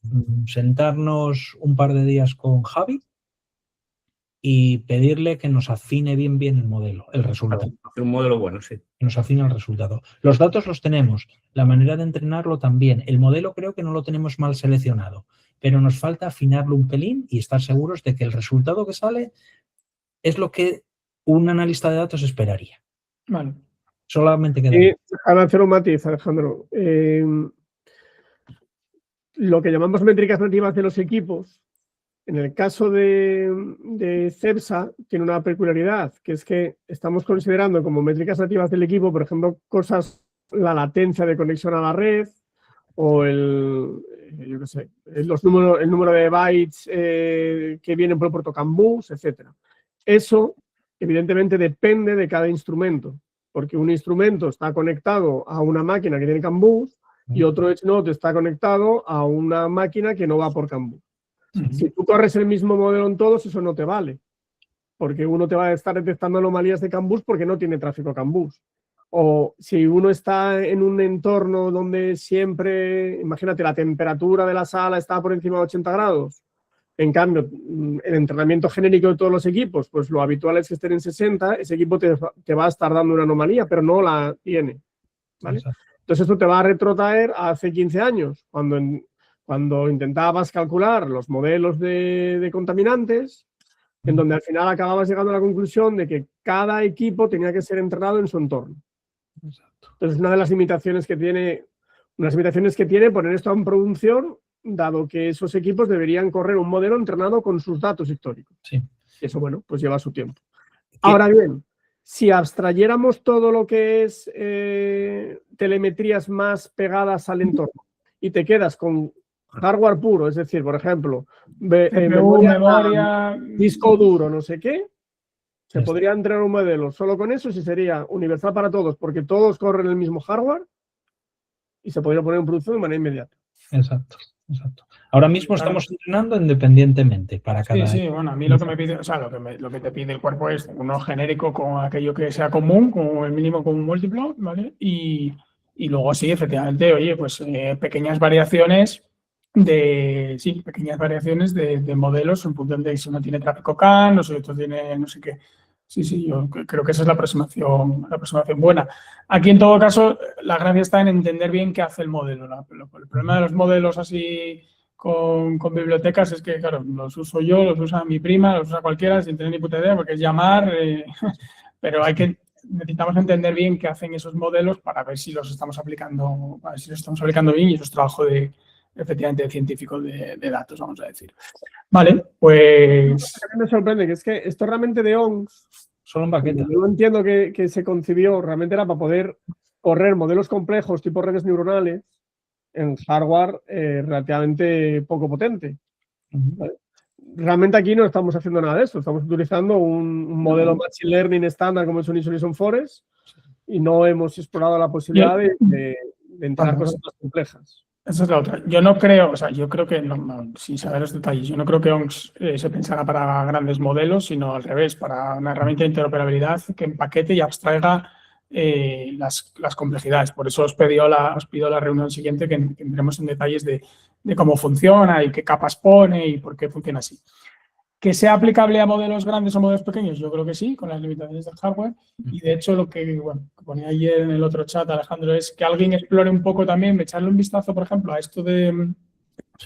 sentarnos un par de días con Javi y pedirle que nos afine bien el modelo, el resultado.
Hacer un modelo bueno, sí.
Que nos afine el resultado. Los datos los tenemos, la manera de entrenarlo también. El modelo creo que no lo tenemos mal seleccionado, pero nos falta afinarlo un pelín y estar seguros de que el resultado que sale es lo que un analista de datos esperaría.
Vale.
Solamente queda.
Déjame hacer un matiz, Alejandro. Lo que llamamos métricas nativas de los equipos, en el caso de Cepsa, tiene una peculiaridad, que es que estamos considerando como métricas nativas del equipo, por ejemplo, la latencia de conexión a la red o el número de bytes que vienen por protocambús, etc. Eso, evidentemente, depende de cada instrumento, porque un instrumento está conectado a una máquina que tiene CAN bus y otro Edge Node está conectado a una máquina que no va por CAN bus. Si tú corres el mismo modelo en todos, eso no te vale, porque uno te va a estar detectando anomalías de CAN bus porque no tiene tráfico CAN bus. O si uno está en un entorno donde siempre, imagínate, la temperatura de la sala está por encima de 80 grados, en cambio, el entrenamiento genérico de todos los equipos, pues lo habitual es que estén en 60, ese equipo te va a estar dando una anomalía, pero no la tiene, ¿vale? Entonces esto te va a retrotraer a hace 15 años, cuando intentabas calcular los modelos de contaminantes, en donde al final acababas llegando a la conclusión de que cada equipo tenía que ser entrenado en su entorno. Entonces, una de las limitaciones que tiene poner esto en producción, dado que esos equipos deberían correr un modelo entrenado con sus datos históricos.
Sí.
Y eso, bueno, pues lleva su tiempo. Ahora bien, si abstrayéramos todo lo que es telemetrías más pegadas al entorno y te quedas con hardware puro, es decir, por ejemplo, memoria, disco duro, no sé qué, se podría entrenar un modelo solo con eso, si sería universal para todos, porque todos corren el mismo hardware y se podría poner en producción de manera inmediata.
Exacto. Ahora mismo estamos entrenando independientemente para cada...
Sí, bueno, a mí lo que me pide, o sea, lo que te pide el cuerpo es uno genérico con aquello que sea común, como el mínimo común múltiplo, ¿vale? Y luego sí, efectivamente, oye, pues pequeñas variaciones de modelos en función de si uno tiene tráfico CAN, o si otro tiene no sé qué. Sí, yo creo que esa es la aproximación buena. Aquí, en todo caso, la gracia está en entender bien qué hace el modelo. El problema de los modelos así con bibliotecas es que, claro, los uso yo, los usa mi prima, los usa cualquiera sin tener ni puta idea, porque es llamar, pero necesitamos entender bien qué hacen esos modelos para ver si los estamos aplicando, bien, y eso es trabajo efectivamente de científico de datos, vamos a decir. Vale, pues...
A mí me sorprende que es que esto realmente de ONGS,
solo en baqueta.
Yo entiendo que se concibió, realmente era para poder correr modelos complejos tipo redes neuronales en hardware relativamente poco potente. ¿Vale? Realmente aquí no estamos haciendo nada de eso, estamos utilizando un modelo Machine Learning estándar como es un Isolation Forest y no hemos explorado la posibilidad de entrenar cosas más complejas.
Esa es la otra. Yo no creo, yo creo que, sin saber los detalles, yo no creo que ONGS se pensara para grandes modelos, sino al revés, para una herramienta de interoperabilidad que empaquete y abstraiga las complejidades. Por eso os pido la reunión siguiente que entremos en detalles de cómo funciona y qué capas pone y por qué funciona así. ¿Que sea aplicable a modelos grandes o modelos pequeños? Yo creo que sí, con las limitaciones del hardware. Y de hecho, lo que ponía ayer en el otro chat, Alejandro, es que alguien explore un poco también, echarle un vistazo, por ejemplo, a esto de...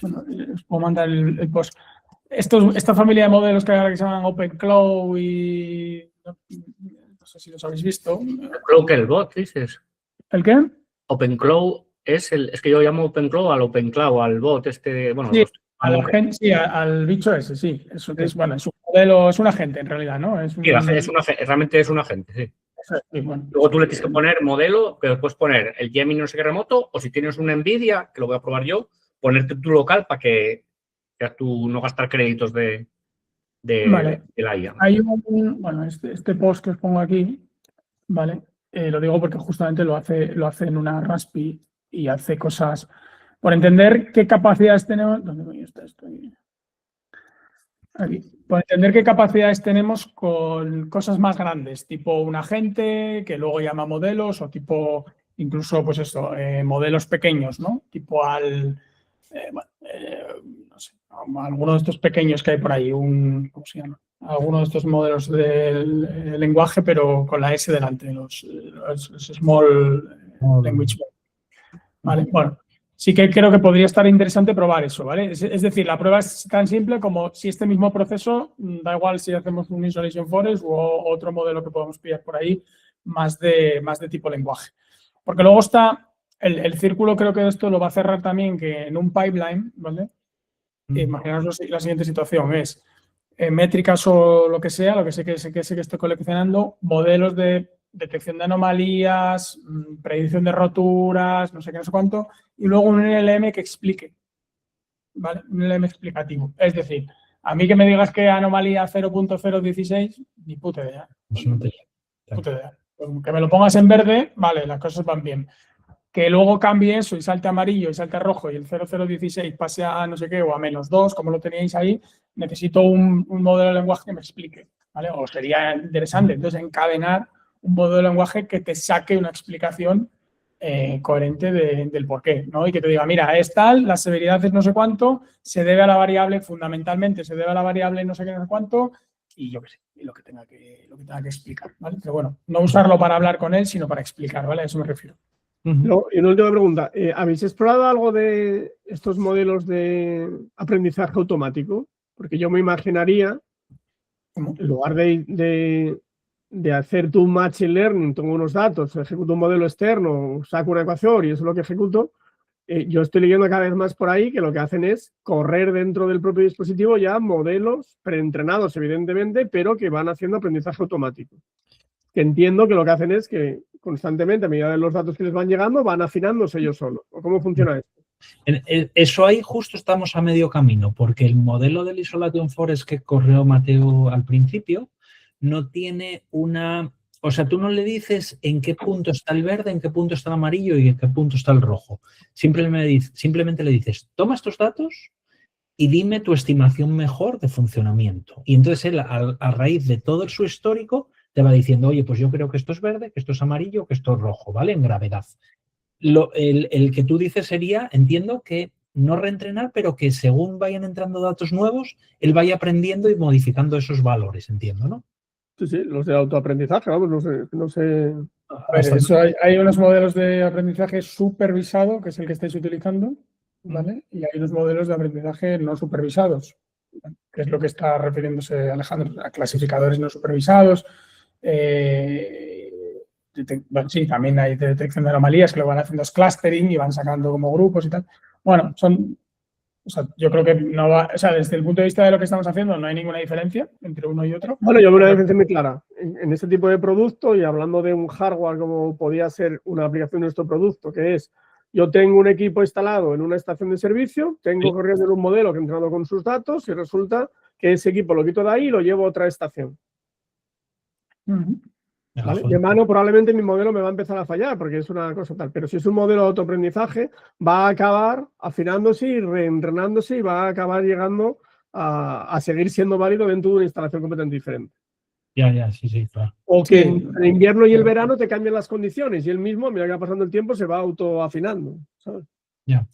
os puedo mandar el post. Esta familia de modelos que se llaman OpenClaw y... No sé si los habéis visto.
OpenClaw, que el bot, dices.
¿El qué?
OpenClaw es que yo llamo OpenClaw al OpenClaw, al bot bueno...
Sí, al bicho ese, sí. Es un modelo, es un agente en realidad, ¿no?
Realmente es un agente, sí.
Sí, bueno.
Luego tú le tienes que poner modelo, pero puedes poner el Gemini no sé qué remoto, o si tienes una NVIDIA, que lo voy a probar yo, ponerte tu local para que tú no gastar créditos de la IA.
Hay este post que os pongo aquí, ¿vale? Lo digo porque justamente lo hace en una Raspi y hace cosas... Por entender qué capacidades tenemos... ¿Dónde está esto? Aquí. Por entender qué capacidades tenemos con cosas más grandes, tipo un agente que luego llama modelos o tipo incluso, pues esto, modelos pequeños, ¿no? Tipo no sé, alguno de estos pequeños que hay por ahí, ¿cómo se llama? Alguno de estos modelos del lenguaje, pero con la S delante, los Small Language Model. Vale, bueno. Sí que creo que podría estar interesante probar eso, ¿vale? Es decir, la prueba es tan simple como si este mismo proceso, da igual si hacemos un Isolation Forest o otro modelo que podamos pillar por ahí, más de tipo lenguaje. Porque luego está el círculo, creo que esto lo va a cerrar también, que en un pipeline, ¿vale? Imaginaos la siguiente situación, es métricas o lo que sea, lo que sé que estoy coleccionando, modelos de detección de anomalías, predicción de roturas, no sé qué, no sé cuánto, y luego un LLM que explique, ¿vale? Un LLM explicativo. Es decir, a mí que me digas que anomalía 0.016, ni puta idea.
Pues no te...
Puta idea. Que me lo pongas en verde, vale, las cosas van bien. Que luego cambie eso y salte a amarillo y salte a rojo y el 0016 pase a no sé qué o a -2, como lo teníais ahí, necesito un modelo de lenguaje que me explique, ¿vale? O sería interesante, entonces, encadenar un modelo de lenguaje que te saque una explicación coherente del porqué, ¿no? Y que te diga, mira, es tal, la severidad es no sé cuánto, se debe a la variable, fundamentalmente se debe a la variable no sé qué, no sé cuánto, y yo qué sé, y lo que tenga que explicar, ¿vale? Pero bueno, no usarlo para hablar con él, sino para explicar, ¿vale? A eso me refiero.
No, y una última pregunta. ¿Habéis explorado algo de estos modelos de aprendizaje automático? Porque yo me imaginaría,
¿Cómo?
en lugar de hacer tu machine learning, tengo unos datos, ejecuto un modelo externo, saco una ecuación y eso es lo que ejecuto, yo estoy leyendo cada vez más por ahí que lo que hacen es correr dentro del propio dispositivo ya modelos preentrenados, evidentemente, pero que van haciendo aprendizaje automático. Que entiendo que lo que hacen es que constantemente, a medida de los datos que les van llegando, van afinándose ellos solos. ¿Cómo funciona esto?
Eso ahí justo estamos a medio camino, porque el modelo del Isolation Forest que corrió Mateo al principio no tiene una... O sea, tú no le dices en qué punto está el verde, en qué punto está el amarillo y en qué punto está el rojo. Simplemente le dices, toma estos datos y dime tu estimación mejor de funcionamiento. Y entonces él, a raíz de todo su histórico, te va diciendo, oye, pues yo creo que esto es verde, que esto es amarillo, que esto es rojo, ¿vale? En gravedad. El que tú dices sería, entiendo que no reentrenar, pero que según vayan entrando datos nuevos, él vaya aprendiendo y modificando esos valores, entiendo, ¿no?
Sí, sí, los de autoaprendizaje, vamos, no sé.
A ver, eso hay unos modelos de aprendizaje supervisado, que es el que estáis utilizando, ¿vale? Y hay unos modelos de aprendizaje no supervisados, que es lo que está refiriéndose Alejandro, a clasificadores no supervisados. Bueno, sí, también hay de detección de anomalías que lo van haciendo es clustering y van sacando como grupos y tal. Bueno, o sea, yo creo que no va, o sea, desde el punto de vista de lo que estamos haciendo no hay ninguna diferencia entre uno y otro.
Bueno, yo veo una diferencia muy clara. En este tipo de producto, y hablando de un hardware como podía ser una aplicación de nuestro producto, que es, yo tengo un equipo instalado en una estación de servicio, tengo corriendo un modelo que he entrenado con sus datos y resulta que ese equipo lo quito de ahí y lo llevo a otra estación. ¿Vale? De mano probablemente mi modelo me va a empezar a fallar porque es una cosa tal, pero si es un modelo de autoaprendizaje va a acabar afinándose y reentrenándose y va a acabar llegando a seguir siendo válido dentro de una instalación completamente diferente.
Ya, sí, claro.
O que en el invierno y el verano te cambian las condiciones y él mismo, a medida que va pasando el tiempo, se va autoafinando, ¿sabes?
Ya.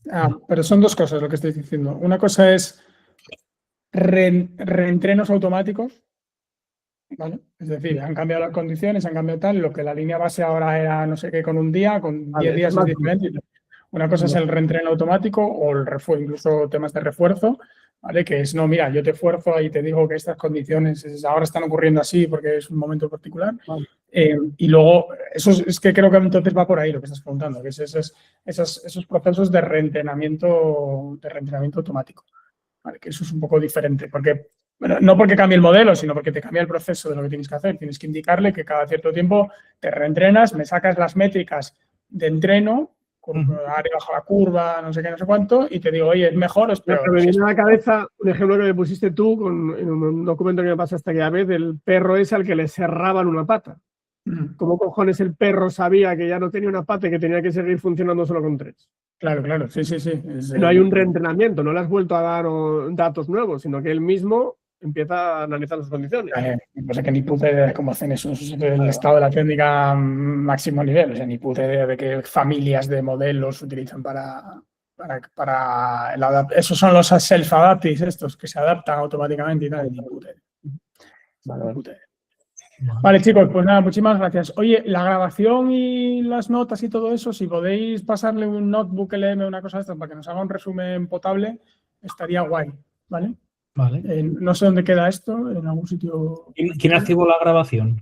Pero son dos cosas lo que estáis diciendo. Una cosa es reentrenos automáticos, ¿vale? Es decir, han cambiado las condiciones, han cambiado tal, lo que la línea base ahora era no sé qué con un día, con 10 días es diferente. Una cosa es el reentreno automático o el refuerzo, incluso temas de refuerzo, ¿vale? Que es, no, mira, yo te esfuerzo y te digo que estas condiciones ahora están ocurriendo así porque es un momento particular. Y luego, eso es que creo que entonces va por ahí lo que estás preguntando, que es esos procesos de reentrenamiento automático, ¿vale? Que eso es un poco diferente, porque bueno, no porque cambie el modelo, sino porque te cambia el proceso de lo que tienes que hacer. Tienes que indicarle que cada cierto tiempo te reentrenas, me sacas las métricas de entreno, arriba bajo la curva, no sé qué, no sé cuánto, y te digo, oye, ¿es mejor o es peor?
Me viene a la cabeza un ejemplo que me pusiste tú en un documento que me pasaste aquella vez del perro ese al que le cerraban una pata. ¿Cómo cojones el perro sabía que ya no tenía una pata y que tenía que seguir funcionando solo con 3?
Claro, sí.
No hay un reentrenamiento, no le has vuelto a dar datos nuevos, sino que él mismo empieza a analizar las condiciones.
No sé que ni puta idea de cómo hacen eso. Eso es el estado de la técnica máximo nivel. O sea, ni puta idea de qué familias de modelos se utilizan para esos son los self-adaptives estos, que se adaptan automáticamente y tal. Ni puta idea. Vale, chicos, pues nada, muchísimas gracias. Oye, la grabación y las notas y todo eso, si podéis pasarle un notebook LM, una cosa de estas, para que nos haga un resumen potable, estaría guay, ¿vale?
Vale.
No sé dónde queda esto, en algún sitio.
¿Quién activó la grabación?